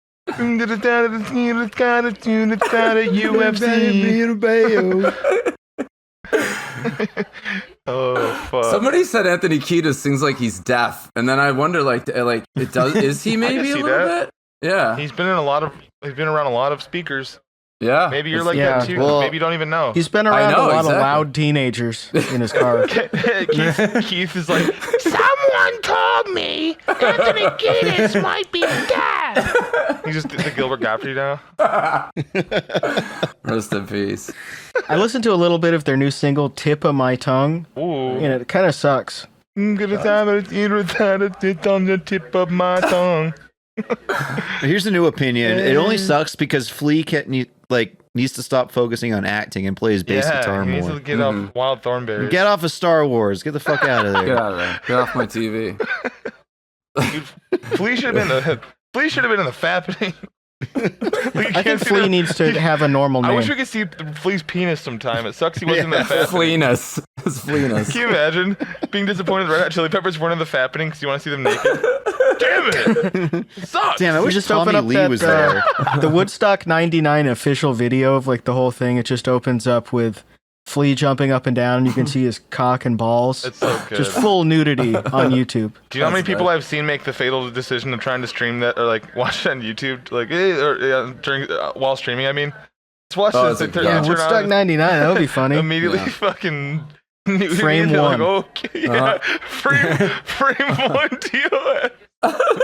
Oh fuck! Somebody said Anthony Kiedis sings like he's deaf, and then I wonder, like it does. Is he maybe a little bit? Yeah, he's been around a lot of speakers. Yeah, maybe you're like that too. Well, maybe you don't even know. He's been around a lot of loud teenagers in his car. Keith is like, someone told me Anthony Kiedis might be dead. He's just the Gilbert Gottfried now. Rest in peace. I listened to a little bit of their new single, "Tip of My Tongue," Ooh. and it kind of sucks. Good time on the tip of my tongue. Here's a new opinion. It only sucks because Flea needs to stop focusing on acting and play his bass guitar he needs more. to get off Wild Thornberries. Get off of Star Wars. Get the fuck out of there. Get out of there. Get off my TV. Dude, Flea should have been in the Fappening. I think Flea needs to have a normal name. I wish we could see Flea's penis sometime. It sucks he wasn't in the Fappening. Fleeness. It's Fleeness. Can you imagine being disappointed Red Hot Chili Peppers weren't in the Fappening because you want to see them naked? Damn it! It sucks. Damn, I wish just Tommy open up Lee was there. the Woodstock '99 official video of like the whole thing. It just opens up with Flea jumping up and down. You can see his cock and balls. It's so good. Just full nudity on YouTube. Do you know how many people I've seen make the fatal decision of trying to stream that or like watch it on YouTube, like during while streaming? I mean, let's watch this. it's Yeah, turn Woodstock on, '99. That would be funny. immediately Yeah. fucking Frame one. Like, okay, yeah, frame one deal.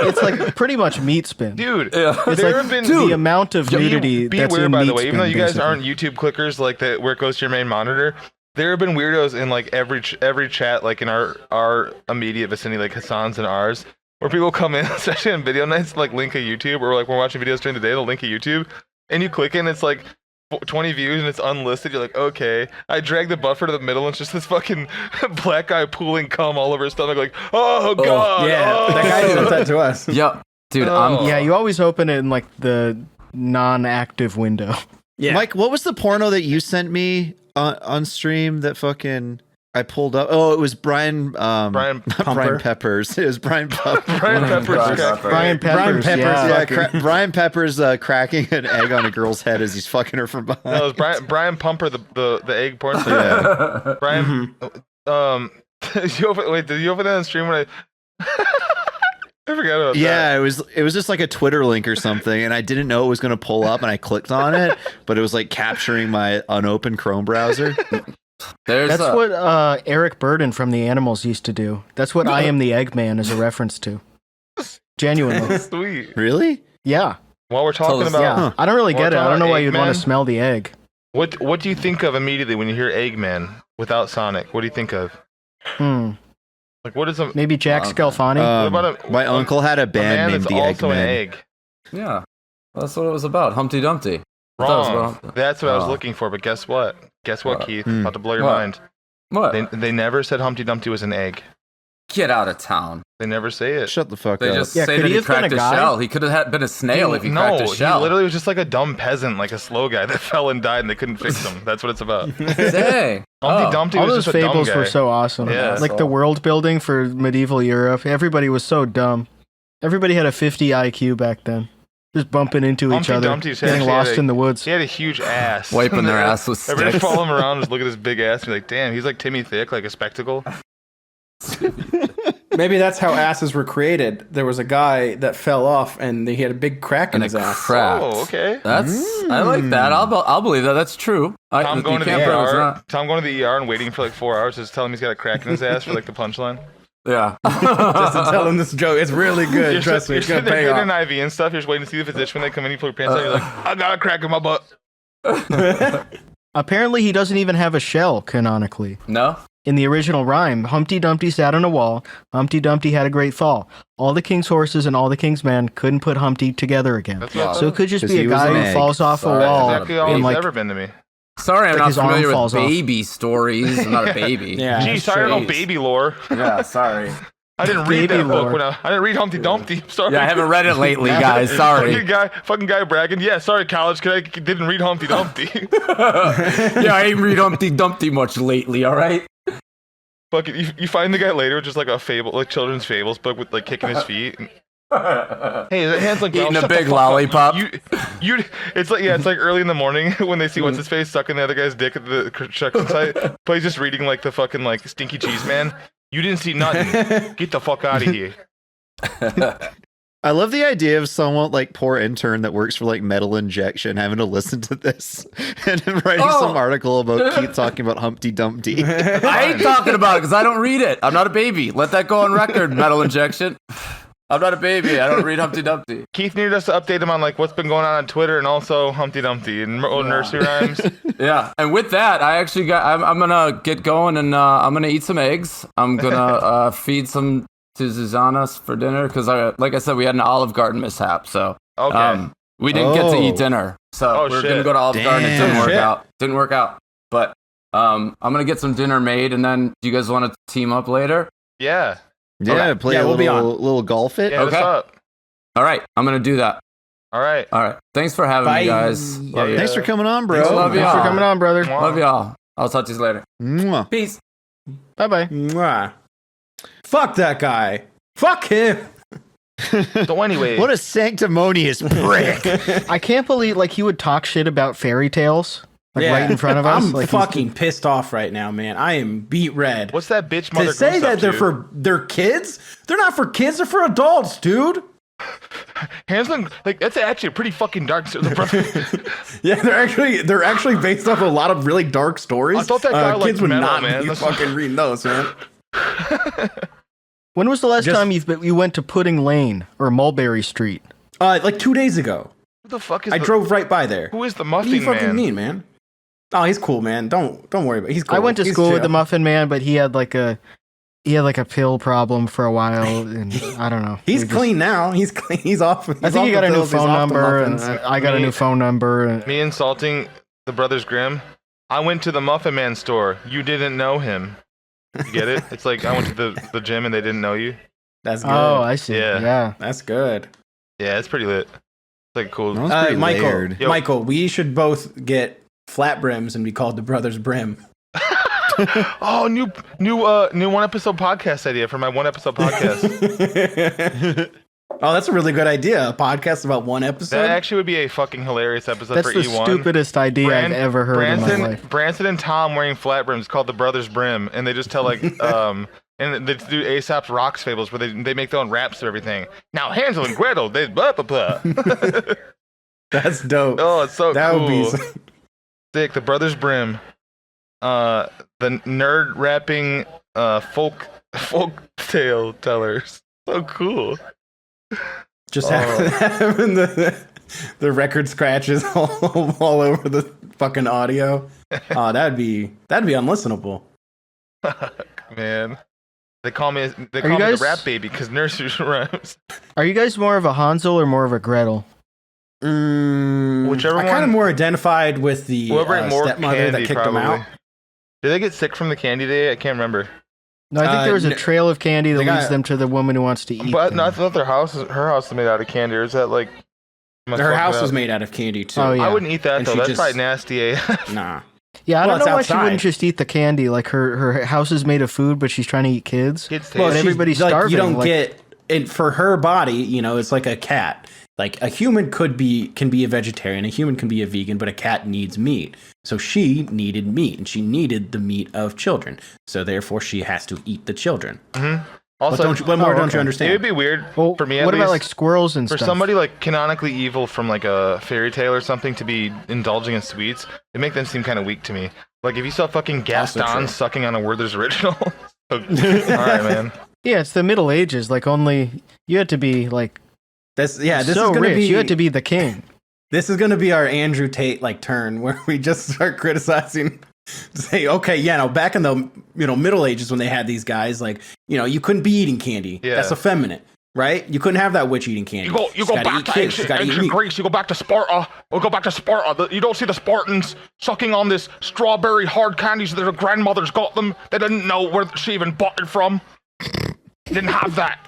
It's like pretty much meat spin. Dude, Yeah. It's there like have been the amount of nudity be that's aware, in by the meat way, even though spin, you guys basically. aren't YouTube clickers like that where it goes to your main monitor, there have been weirdos in like every chat, like in our immediate vicinity, like Hassan's and ours, where people come in, especially on video nights, like link a YouTube, or like we're watching videos during the day, they'll link a YouTube, and you click in, it's like 20 views and it's unlisted. You're like, okay. I drag the buffer to the middle and it's just this fucking black guy pooling cum all over his stomach, like, oh god, Yeah, oh. that guy did that to us. Yep. Dude, Oh. Yeah, you always open it in like the non-active window. Yeah. Mike, what was the porno that you sent me on stream that fucking I pulled up? Oh, it was Brian Brian not Brian Peppers. It was Brian Pepper. Brian Pepper's Brian Peppers. Yeah. Brian Peppers cracking an egg on a girl's head as he's fucking her from behind. No, it was Brian Pumper, the egg porn star. Yeah. Brian, did you open that on stream when I forgot about that. Yeah, it was just like a Twitter link or something, and I didn't know it was going to pull up, and I clicked on it, but it was like capturing my unopened Chrome browser. That's what Eric Burden from The Animals used to do. That's what I Am the Eggman is a reference to. Genuinely. Sweet. Really? Yeah. While we're talking about Yeah. I don't really get it. I don't know why you'd want to Eggman? smell the egg. what do you think of immediately when you hear Eggman without Sonic? What do you think of? Like what is a Maybe Jack Scalfani? What about my uncle had a band man named that's the also an Eggman. egg? Yeah. That's what it was about. Humpty Dumpty. I thought it was Wrong. about- That's what I was Oh. looking for, but guess what? Guess what, What? Keith? Hmm. About to blow your What? mind. What? They never said Humpty Dumpty was an egg. Get out of town. They never say it. Shut the fuck They up. just Yeah, say could that he he have been cracked a a guy? shell. He could have been a snail if he cracked a shell. He literally was just like a dumb peasant, like a slow guy that fell and died and they couldn't fix him. That's what it's about. Dang. Humpty Oh. Dumpty All was those just a dumb fables guy. were so awesome. Yeah. Like the world building for medieval Europe. Everybody was so dumb. Everybody had a 50 IQ back then. Just bumping into each Humpty other, Dumpty getting actually lost had a- in the woods. He had a huge ass. Wiping their ass with Everybody sticks. follow him around, just look at his big ass, and be like, "Damn, he's like Timmy Thick, like a spectacle." Maybe that's how asses were created. There was a guy that fell off and he had a big crack in And his a ass. crack. Oh, okay. That's I like that. I'll believe that. That's true. Tom You going to the can't prove it's ER. not. Tom going to the ER and waiting for like 4 hours, just tell him he's got a crack in his ass for like the punchline. Yeah. Just to tell him this joke. It's really good. You're Trust me, you're it's going sitting to there pay getting off. an IV and stuff. You're just waiting to see the physician when they come in. You pull your pants down. You're like, I got a crack in my butt. Apparently, he doesn't even have a shell, canonically. No. in the original rhyme, Humpty Dumpty sat on a wall. Humpty Dumpty had a great fall. All the king's horses and all the king's men couldn't put Humpty together again. That's what So it could just 'Cause be a he was guy an who egg. falls off Sorry. a wall. That's exactly all and he's like, ever been to me. Sorry, I'm Like not his arm familiar with falls off. baby stories. I'm not a baby. Yeah. Gee, sorry, I don't know Jeez. baby lore. Yeah, sorry. I didn't read Baby that book lore. when I didn't read Humpty Dumpty. I'm sorry. Yeah, I haven't read it lately, guys. Sorry. Fucking guy bragging. Yeah, sorry, college kid. I didn't read Humpty Dumpty. Yeah, I ain't read Humpty Dumpty much lately. All right. Fucking, you find the guy later with just like a fable, like children's fables book with like kicking his feet. Hey, is it Hansel and Gretel? Eating a Shut the big fuck up. lollipop. It's like early in the morning when they see what's his face sucking the other guy's dick at the construction site, but he's just reading like the fucking like Stinky Cheese Man. You didn't see nothing. Get the fuck out of here. I love the idea of someone like poor intern that works for like metal injection having to listen to this and then writing some article about Keith talking about Humpty Dumpty. I ain't talking about it because I don't read it. I'm not a baby. Let that go on record, metal injection. I'm not a baby. I don't read Humpty Dumpty. Keith needed us to update him on like what's been going on Twitter and also Humpty Dumpty and old nursery rhymes. Yeah, and with that, I actually got. I'm gonna get going and I'm gonna eat some eggs. I'm gonna feed some to Susanna for dinner because like I said, we had an Olive Garden mishap, so Okay. we didn't get to eat Oh. dinner. So we're shit. gonna go to Olive Garden. It didn't Damn. work out. Didn't work out. But I'm gonna get some dinner made, and then do you guys want to team up later? Yeah. Yeah, play Yeah, a we'll be little golf it. Yeah. What's Okay. up? All right, I'm gonna do that. All right. All right, thanks for having Bye. me, guys. Love you. Thanks for coming on, bro. Thanks, love Thanks for y'all. coming on, brother. Love y'all. I'll talk to you later. Mwah. Peace. Bye bye. Mwah. Fuck that guy. Fuck him. So anyway, What a sanctimonious prick. I can't believe like he would talk shit about fairy tales like right in front of us. I'm like he's- fucking pissed off right now, man. I am beat red. what's that bitch mother To say goose up that they're to? for their kids? They're not for kids. They're for adults, dude. Hansel and, like that's actually a pretty fucking dark story. Yeah, they're actually based off a lot of really dark stories. I thought that guy liked kids would metal, not man. be That's- fucking reading those, man. When was the last Just- time you went to Pudding Lane or Mulberry Street? Like 2 days ago, Who the fuck is I drove right by there. Who is the What do you muffin fucking man? mean, man? Oh, he's cool, man. Don't worry about it. He's cool. I went to He's school with chill. the Muffin Man, but he had like a pill problem for a while, and I don't know. He's We just- clean now. He's clean. He's off. I think he got a new phone number, and I got a Me- new phone number. And Me insulting the Brothers Grimm. I went to the Muffin Man store. You didn't know him. You get it? It's like I went to the gym and they didn't know you. That's good. oh, I see. Yeah. Yeah. That's good. Yeah, it's pretty lit. It's like cool. That was pretty Michael, layered. Yo. Michael, we should both get flat brims and be called the Brothers Brim. Oh, new one episode podcast idea for my one episode podcast. Oh, that's a really good idea. A podcast about one episode. That actually would be a fucking hilarious episode That's for the E1. stupidest idea I've ever heard in my life. Branson and Tom wearing flat brims called the Brothers Brim, and they just tell like and they do Aesop's Rocks fables where they make their own raps of everything. Now Hansel and Gretel, they blah blah blah. That's dope. Oh, it's so that cool. would be. Sick. The Brothers Brim, the nerd rapping folk tale tellers. So cool. Just having the record scratches all over the fucking audio. Oh, that'd be unlistenable. Man, they call me you the guys- rap baby because nursery rhymes. Are you guys more of a Hansel or more of a Gretel? Whichever I kind one- of more identified with the Whoever ate more stepmother candy, that kicked probably. him out. Did they get sick from the candy day? I can't remember. No, I think there was a no- trail of candy that they got- leads them to the woman who wants to eat But them. no, I thought her house is made out of candy, or is that like? am I Her fucking house up? was made out of candy too. Oh, yeah. I wouldn't eat that And though. she That's just- probably nasty. Nah. Yeah, I Well, don't know why it's she wouldn't outside. just eat the candy. Like her house is made of food, but she's trying to eat kids. Kids taste. Well, But she's- everybody's like, starving. You don't like- get and for her body, you know, it's like a cat. Like a human can be a vegetarian, a human can be a vegan, but a cat needs meat. So she needed meat, and she needed the meat of children. So therefore, she has to eat the children. Also, What more don't okay. you it understand? would be weird Well, for me. At what least, about like squirrels and for stuff? somebody like canonically evil from like a fairy tale or something to be indulging in sweets? They make them seem kind of weak to me. Like if you saw fucking Also Gaston true. sucking on a Werther's original. All right, man. Yeah, it's the Middle Ages. Like only you had to be like This so is gonna rich. be You had to be the king. This is gonna be our Andrew Tate like turn where we just start criticizing say, okay, yeah, no, back in the Middle Ages when they had these guys, like, you couldn't be eating candy. Yeah. That's effeminate, right? You couldn't have that witch eating candy. You go back to ancient Greece. You go back to Sparta. We'll go back to Sparta. You don't see the Spartans sucking on this strawberry hard candies that their grandmothers got them. They didn't know where she even bought it from. Didn't have that.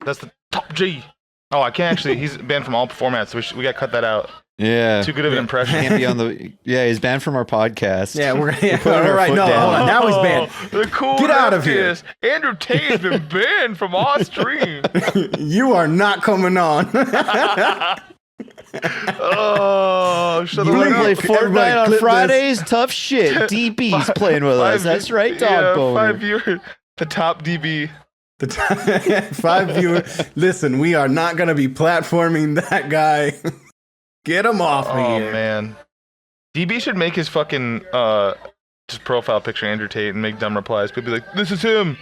That's the top G. Oh, I can't actually. He's banned from all formats, so we got to cut that out. Yeah. Too good of an impression. Can't be on the. Yeah, he's banned from our podcast. Yeah, we're putting all our right. foot No, down. hold on. Now he's banned. The cool Get out of here. is Andrew Tate has been banned from our stream. You are not coming on. Oh, shut You the want to fuck play up. Fortnite on clip Fridays? Tough shit. DB's playing with us. That's right, dog boner. 5 viewers. The top DB. The 5 viewers. Listen, we are not going to be platforming that guy. Get him off of Oh here. man, DB should make his fucking just profile picture Andrew Tate and make dumb replies. People be like, "This is him.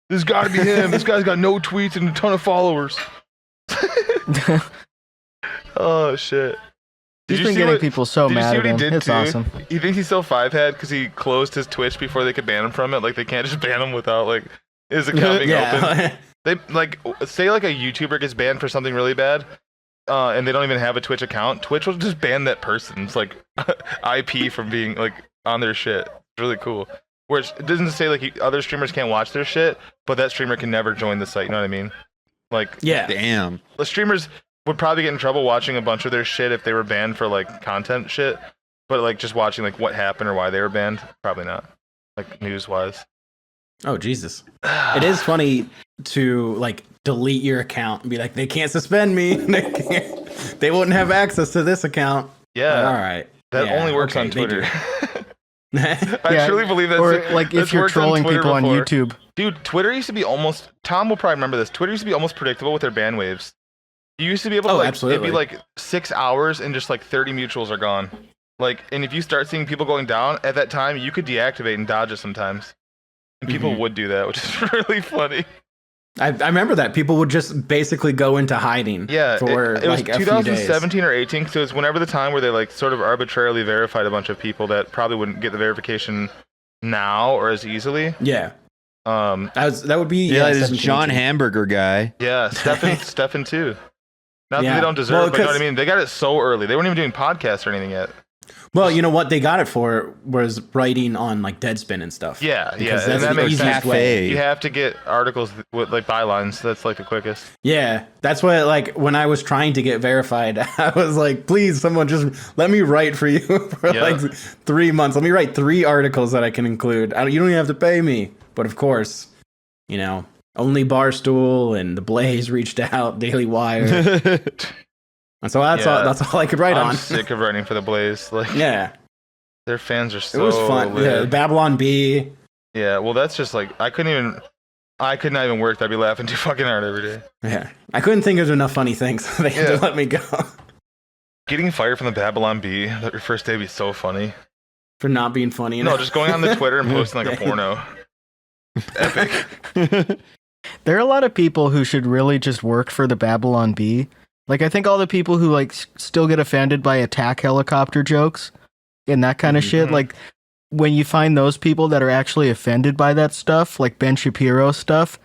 This got to be him. This guy's got no tweets and a ton of followers." Oh shit! He's been getting people so Did you mad see at what he him. did It's too? awesome. He thinks he's so 5-head because he closed his Twitch before they could ban him from it. Like they can't just ban him without like his account being open. Yeah. They like say like a YouTuber gets banned for something really bad, and they don't even have a Twitch account. Twitch will just ban that person's like IP from being like on their shit. It's really cool. Where it doesn't say like other streamers can't watch their shit, but that streamer can never join the site. You know what I mean? Like Yeah. Damn. the streamers would probably get in trouble watching a bunch of their shit if they were banned for like content shit, but like just watching like what happened or why they were banned, probably not. Like news wise. Oh, Jesus. It is funny to like delete your account and be like, they can't suspend me. They wouldn't have access to this account. Yeah. All right. That Yeah, only works okay, on they do. Twitter. Yeah, I truly believe that's Or like that's if you're worked on trolling Twitter people on before. YouTube. Dude, Twitter used to be almost. Tom will probably remember this. Twitter used to be almost predictable with their ban waves. You used to be able to like absolutely. it'd be like 6 hours and just like 30 mutuals are gone. Like, and if you start seeing people going down at that time, you could deactivate and dodge it sometimes. And people would do that, which is really funny. I remember that people would just basically go into hiding. Yeah, for it was like a few days. 2017 or 18, so it was whenever the time where they like sort of arbitrarily verified a bunch of people that probably wouldn't get the verification now or as easily. Yeah, that would be Yeah, this 17, John 18. Hamburger guy. Yeah, Stefan too. Not that Yeah. they don't deserve, Well, but you know what I 'cause- mean? They got it so early. They weren't even doing podcasts or anything yet. Well, you know what they got it for was writing on like Deadspin and stuff. Yeah, yeah, Because and that's that the makes easiest sense. way. You have to get articles with like bylines. That's like the quickest. Yeah, that's what like when I was trying to get verified, I was like, please, someone just let me write for you for Yeah. like 3 months. Let me write 3 articles that I can include. You don't even have to pay me. But of course, only Barstool and The Blaze reached out, Daily Wire. And so that's all I could write I'm on. sick of writing for the Blaze. Like, Yeah, their fans are it so was fun. lit. Yeah, Babylon Bee. Yeah, well, that's just like I could not even work. I'd be laughing too fucking hard every day. Yeah, I couldn't think of enough funny things. So they had Yeah. to let me go Getting fired from the Babylon Bee that your first day would be so funny. for not being funny. No, just going on the Twitter and posting like a porno. Epic. There are a lot of people who should really just work for the Babylon Bee. Like, I think all the people who like still get offended by attack helicopter jokes and that kind of shit, like when you find those people that are actually offended by that stuff, like Ben Shapiro stuff,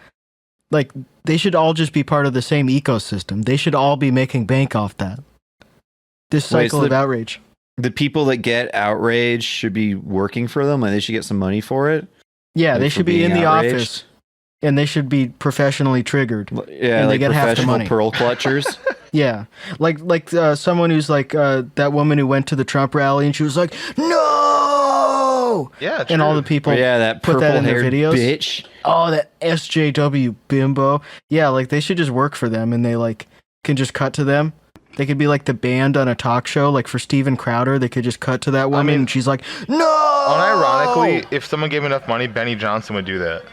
like they should all just be part of the same ecosystem. They should all be making bank off that. This Wait, cycle so of outrage. The people that get outraged should be working for them, and they should get some money for it. Yeah, Like, they for should be being in the outraged? office and they should be professionally triggered. Yeah, And they like get half the professional money. pearl clutchers. Yeah, like someone who's like that woman who went to the Trump rally and she was like, "No!" Yeah, and all true. the people Oh, yeah, that put that in their purple-haired videos. bitch. Oh, that SJW bimbo. Yeah, like they should just work for them and they like can just cut to them. They could be like the band on a talk show, like for Steven Crowder. They could just cut to that woman mean, and she's like, "No!" Unironically, if someone gave enough money, Benny Johnson would do that.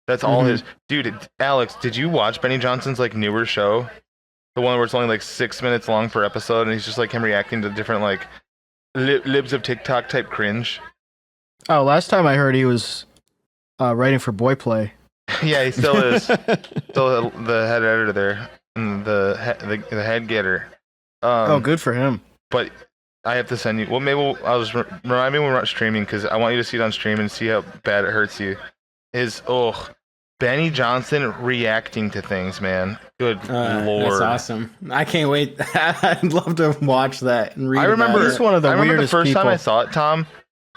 That's all his. Dude, Alex, did you watch Benny Johnson's like newer show? The one where it's only like 6 minutes long per episode, and he's just like him reacting to different like libs of TikTok type cringe. Oh, last time I heard he was writing for BoyPlay. Yeah, he still is. Still the head editor there, and the head getter. Oh, good for him. But I have to send you. Well, maybe remind me when we're not streaming because I want you to see it on stream and see how bad it hurts you. Benny Johnson reacting to things, man. Good lord, that's awesome. I can't wait. I'd love to watch that and read. I remember He's one of the weirdest the first people. time I saw it, Tom.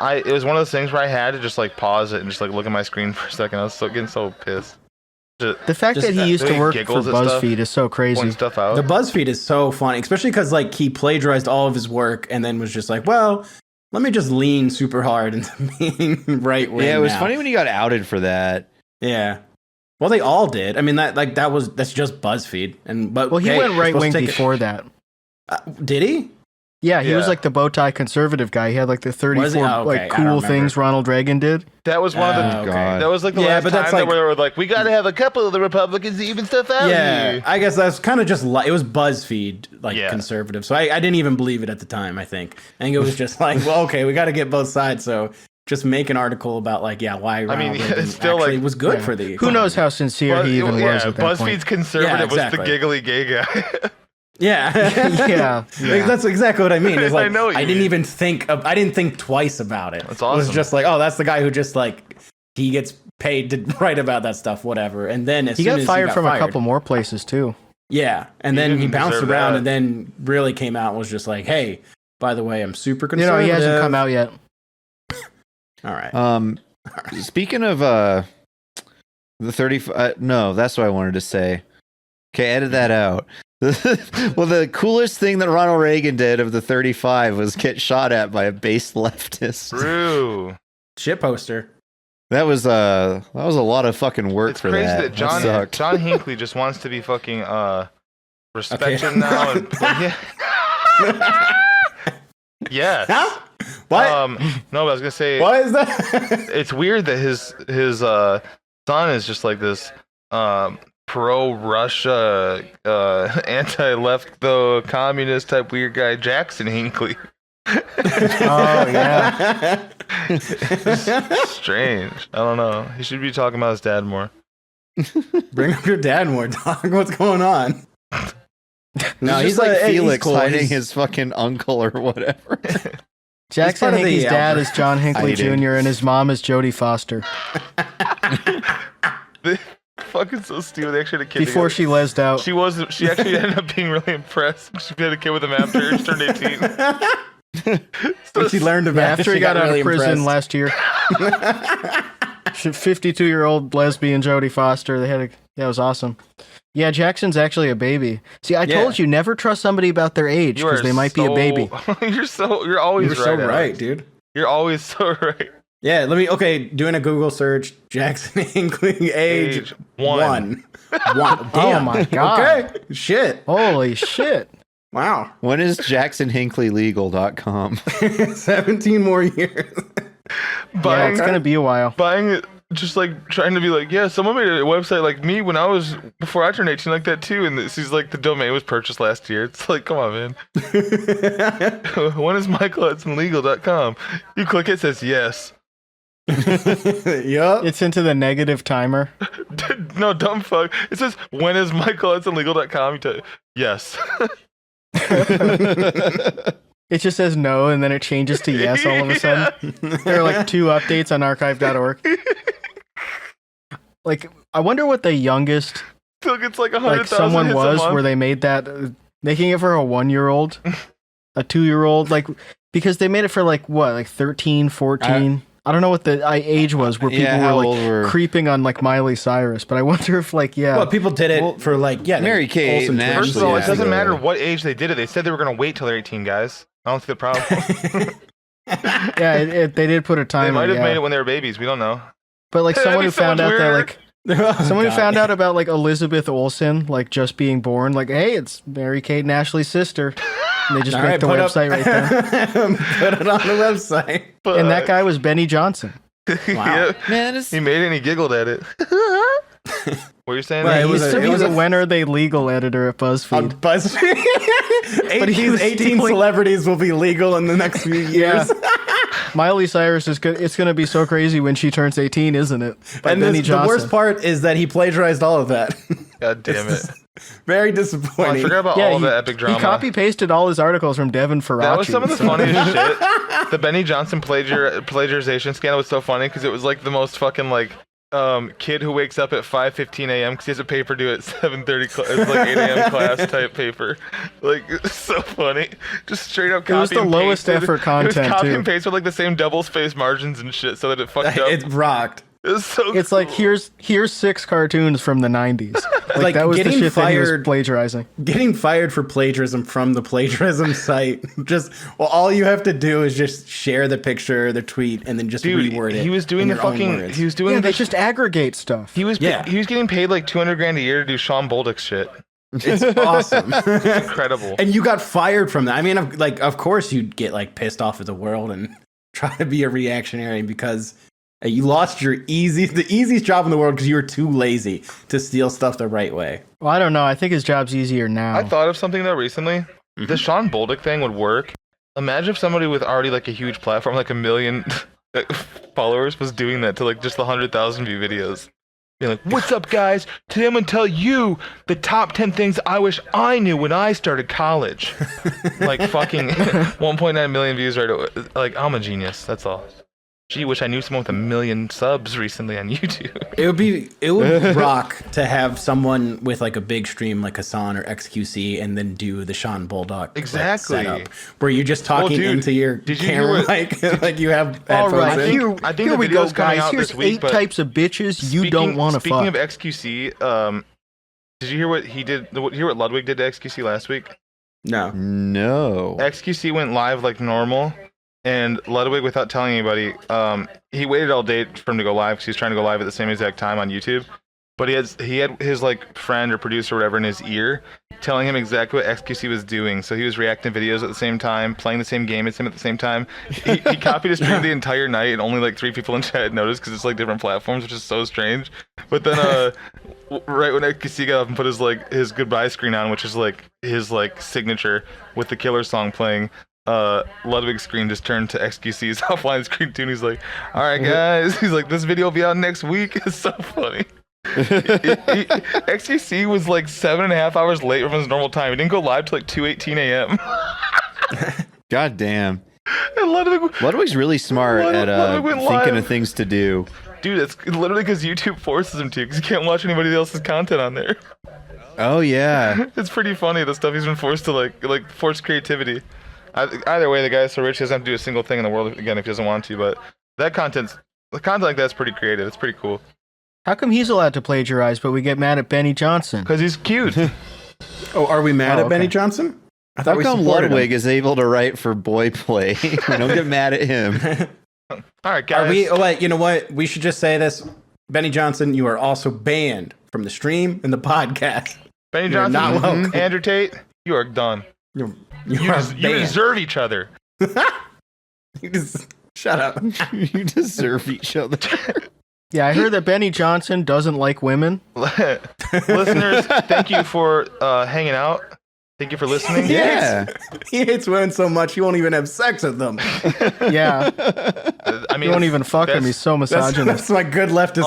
It was one of those things where I had to just like pause it and just like look at my screen for a second. I was getting so pissed. The fact that he used to work for BuzzFeed is so crazy. Pointing stuff out. The BuzzFeed is so funny, especially because like he plagiarized all of his work and then was just like, well, let me just lean super hard into being right wing. Yeah, it was funny when he got outed for that. Yeah. Well, they all did. I mean, that's just BuzzFeed. But he went right wing before that. Did he? Yeah, he was like the bow tie conservative guy. He had like the 34 cool things Ronald Reagan did. That was one of the. That was like the last time that we were like, we got to have a couple of the Republicans even stuff out. Yeah, I guess that's kind of just it was BuzzFeed conservative. So I didn't even believe it at the time. I think it was just like, well, okay, we got to get both sides. So just make an article about why Ronald Reagan it's still actually like was good for the. Who knows how sincere he even was at that BuzzFeed's point. conservative was the giggly gay guy. Yeah. yeah. That's exactly what I mean. It's like, I know what you didn't mean. even think twice about it. That's awesome. It was just like, oh, that's the guy who just like he gets paid to write about that stuff, whatever. And then he got fired from a couple more places too. Yeah, and then he bounced deserve around that. and then really came out and was just like, hey, by the way, I'm super conservative. He hasn't come out yet. All right. Speaking of the 35, no, that's what I wanted to say. Okay, edit that out. Well, the coolest thing that Ronald Reagan did of the 35 was get shot at by a base leftist. True. Shit poster. That was a lot of fucking work for crazy that. that John Hinckley just wants to be fucking respected now. And, yes. Huh? What? No, but I was gonna say. What is that? It's weird that his son is just like this pro-Russia, anti-left though communist type weird guy, Jackson Hinckley. Oh yeah. Strange. I don't know. He should be talking about his dad more. Bring up your dad more, dog. What's going on? No, he's like Felix cool. hiding his fucking uncle or whatever. Jackson Hinckley's dad is John Hinckley Jr. and his mom is Jodie Foster. Fucking so stupid. They actually had a kid before she lesed out. She actually ended up being really impressed. She had a kid with him after she turned 18. When she learned about after he got out of prison last year. 52-year-old lesbian Jodie Foster. That was awesome. Yeah, Jackson's actually a baby. See, I told you never trust somebody about their age because they might be a baby. You're always right, dude. You're always so right. Yeah, doing a Google search, Jackson Hinckley, age 1. Damn. Oh my god. Okay, shit. Holy shit. Wow. When is JacksonHinckleyLegal.com? 17 more years. Yeah, it's going to be a while. Buying it, just like trying to be like, yeah, someone made a website like me before I turned 18 like that too. And she's like, the domain was purchased last year. It's like, come on, man. When is MichaelHudsonLegal.com? You click it, says yes. Yup. It's into the negative timer. No, dumb fuck. It says, when is MichaelHudsonLegal.com? You tell yes. It just says no, and then it changes to yes all of a sudden. There are like 2 updates on archive.org. Like, I wonder what the youngest Still gets like 100,000 someone hits was a month. where they made that, making it for a 1-year-old, a 2-year-old, like, because they made it for like, what, like 13, 14? I don't know what the age was where people were like creeping on like Miley Cyrus, but I wonder if like, well, people did it for like, Mary Kate and Ashley. First of all, it doesn't matter what age they did it. They said they were going to wait till they're 18, guys. I don't see the problem. Yeah, they did put a timer. They might have made it when they were babies. We don't know. But like someone who found out that like someone who found out about like Elizabeth Olsen like just being born, like, hey, it's Mary Kate and Ashley's sister. And they just make the website right there. Put it on the website. And that guy was Benny Johnson. Wow. Yeah. Man, He made it and he giggled at it. What are you saying? Right, there? he used to be the When Are They Legal editor at BuzzFeed. BuzzFeed. But he was 18 celebrities will be legal in the next few years. Miley Cyrus it's going to be so crazy when she turns 18, isn't it? By And Benny the Johnson. worst part is that he plagiarized all of that. God damn it. Very Oh, disappointing. I forgot about all the epic drama. He copy-pasted all his articles from Devin Faraci. That was some of the funniest shit. The Benny Johnson plagiarization scandal was so funny because it was like the most fucking like kid who wakes up at 5:15 a.m. because he has a paper due at 7:30. It's like 8 a.m. class type paper. Like it's so funny. Just straight up copy. It was the lowest effort content It was copy too. and paste with like the same double-spaced margins and shit, so that it fucked up. It rocked. It was so. It's cool. like here's 6 cartoons from the 90s. Like, that was the getting shit that he was fired- plagiarizing. Getting fired for plagiarism from the plagiarism site. All you have to do is just share the picture, the tweet, and then just reword it. He was doing in the your own fucking. words. He was doing. Yeah, they the, just aggregate stuff. He was. Yeah. He was getting paid like $200,000 a year to do Sean Bolduc's shit. It's awesome. Incredible. And you got fired from that. I mean, of course you'd get like pissed off at the world and try to be a reactionary because you lost the easiest job in the world because you were too lazy to steal stuff the right way. Well, I don't know. I think his job's easier now. I thought of something though recently. The Sean Bolduc thing would work. Imagine if somebody with already like a huge platform, like 1 million followers, was doing that to like just the 100,000 view videos. Being like, "What's up, guys? Today I'm gonna tell you the top 10 things I wish I knew when I started college." Like fucking 1.9 million views right away. Like I'm a genius. That's all. Gee, wish I knew someone with 1 million subs recently on YouTube. It would rock to have someone with like a big stream like Hassan or XQC and then do the Sean Bulldog Exactly. setup where you're just talking dude, into your did you hear camera what- like you have All headphones right, in. I think here the we go, video's coming guys. out Here's this week, 8 but types of bitches you don't want to fuck. Speaking of XQC, did you hear what he did? Hear what Ludwig did to XQC last week? No. No. XQC went live like normal, and Ludwig, without telling anybody, he waited all day for him to go live because he was trying to go live at the same exact time on YouTube. But he had his like friend or producer or whatever in his ear telling him exactly what XQC was doing. So he was reacting to videos at the same time, playing the same game as him at the same time. He copied his stream the entire night, and only like 3 people in chat noticed because it's like different platforms, which is so strange. But then right when XQC got up and put his goodbye screen on, which is like his like signature with the Killer song playing, Ludwig's screen just turned to XQC's offline screen too, and he's like, "All right, guys," he's like, "This video will be out next week." It's so funny. XQC was like 7.5 hours late from his normal time. He didn't go live till like 2:18 a.m. God damn. And Ludwig's really smart at Ludwig went thinking live. of things to do. Dude, it's literally because YouTube forces him to, because he can't watch anybody else's content on there. Oh yeah. It's pretty funny, the stuff he's been forced to like force creativity. Either way, the guy's so rich he doesn't have to do a single thing in the world again if he doesn't want to. But the content like that's pretty creative. It's pretty cool. How come he's allowed to plagiarize, but we get mad at Benny Johnson? Because he's cute. Oh, are we mad Oh, at Benny okay. Johnson? I thought How we come supported Ludwig him. is able to write for BoyPlay? We don't get mad at him. All right, guys. Are we? Oh, wait, you know what? We should just say this. Benny Johnson, you are also banned from the stream and the podcast. Benny You're Johnson, not welcome. Andrew Tate, you are done. You You are you banned. deserve each other. You just shut up. You deserve each other. Yeah, I heard that Benny Johnson doesn't like women. Listeners, thank you for hanging out. Thank you for listening. Yeah. He hates women so much he won't even have sex with them. Yeah, I mean, you won't even fuck him. that's- He's so misogynist. That's my good leftist.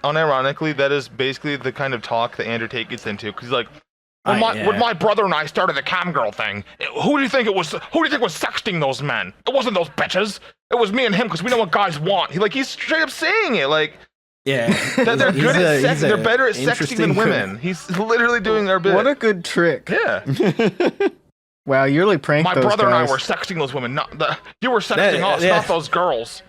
Unironically, that is basically the kind of talk that Andrew Tate gets into. Because he's like, when my brother and I started the cam girl thing, who do you think it was? Who do you think was sexting those men? It wasn't those bitches. It was me and him because we know what guys want. He's straight up saying it like. Yeah, That they're good at sex. They're better at sexting interesting than women. criminal. He's literally doing our bit. What a good trick! Yeah. Wow, you really pranked My those brother guys. and I were sexting those women. You were sexting us, yeah. not those girls.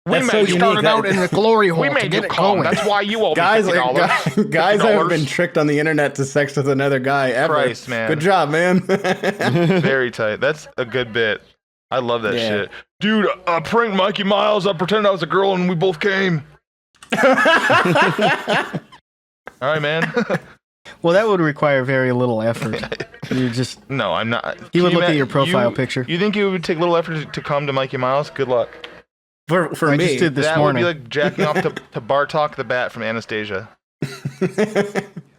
We That's made so you unique. started out in the glory hole We to made get you it come. going. That's why you owe me Guys, $50. guys haven't $50. been tricked on the internet to sex with another guy ever. Christ, man. Good job, man. Very tight. That's a good bit. I love that Yeah. shit. Dude, I pranked Mikey Miles. I pretended I was a girl and we both came. All right, man. Well, that would require very little effort. You just No, I'm not. He would Can you look at ma- your profile you- picture. You think it would take little effort to come to Mikey Miles? Good luck. for I me, just did this that morning. would be like jacking off to Bartok the Bat from Anastasia.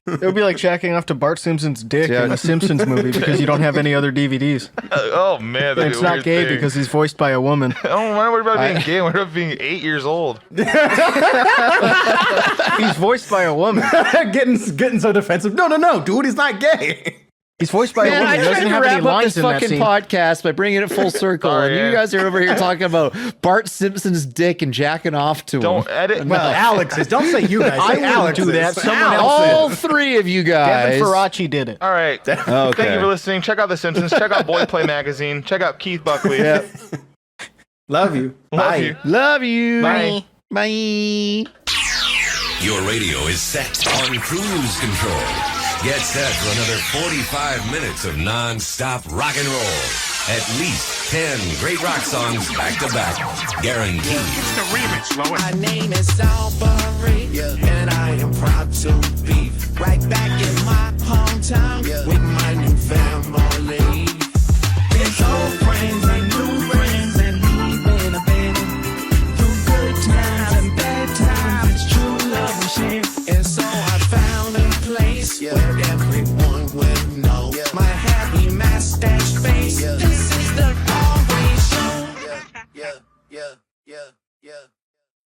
It would be like jacking off to Bart Simpson's dick Yeah. in the Simpsons movie because you don't have any other DVDs. Oh man, that'd It's be a not weird gay thing. because he's voiced by a woman. I don't worry about being gay. I worry about being 8 years old. He's He's voiced by a woman. getting so defensive. No, dude, he's not gay. He's voiced by a Man, woman. I He tried doesn't to have any wrap up lines this in that fucking scene. podcast by bringing it full circle, Sorry, and you yeah. guys are over here talking about Bart Simpson's dick and jacking off to Don't him. edit. Well, Alex's. Don't say you guys. I Say wouldn't Alex's. do that. Someone All else three of you did. guys. Devin Faraci did it. All right. Okay. Thank you for listening. Check out The Simpsons. Check out BoyPlay magazine. Check out Keith Buckley. Yep. Love you. Love Bye. you. Love you. Bye. Bye. Your radio is set on cruise control. Get set for another 45 minutes of non-stop rock and roll. At least 10 great rock songs back to back. Guaranteed. It's the remix, Lois. My name is Salisbury, and I am proud to be right back in my hometown with my new family. It's old friends and new friends, and we've been abandoned through good times and bad times. It's true love we share, and so I found a place where everyone will know my happy mustache face.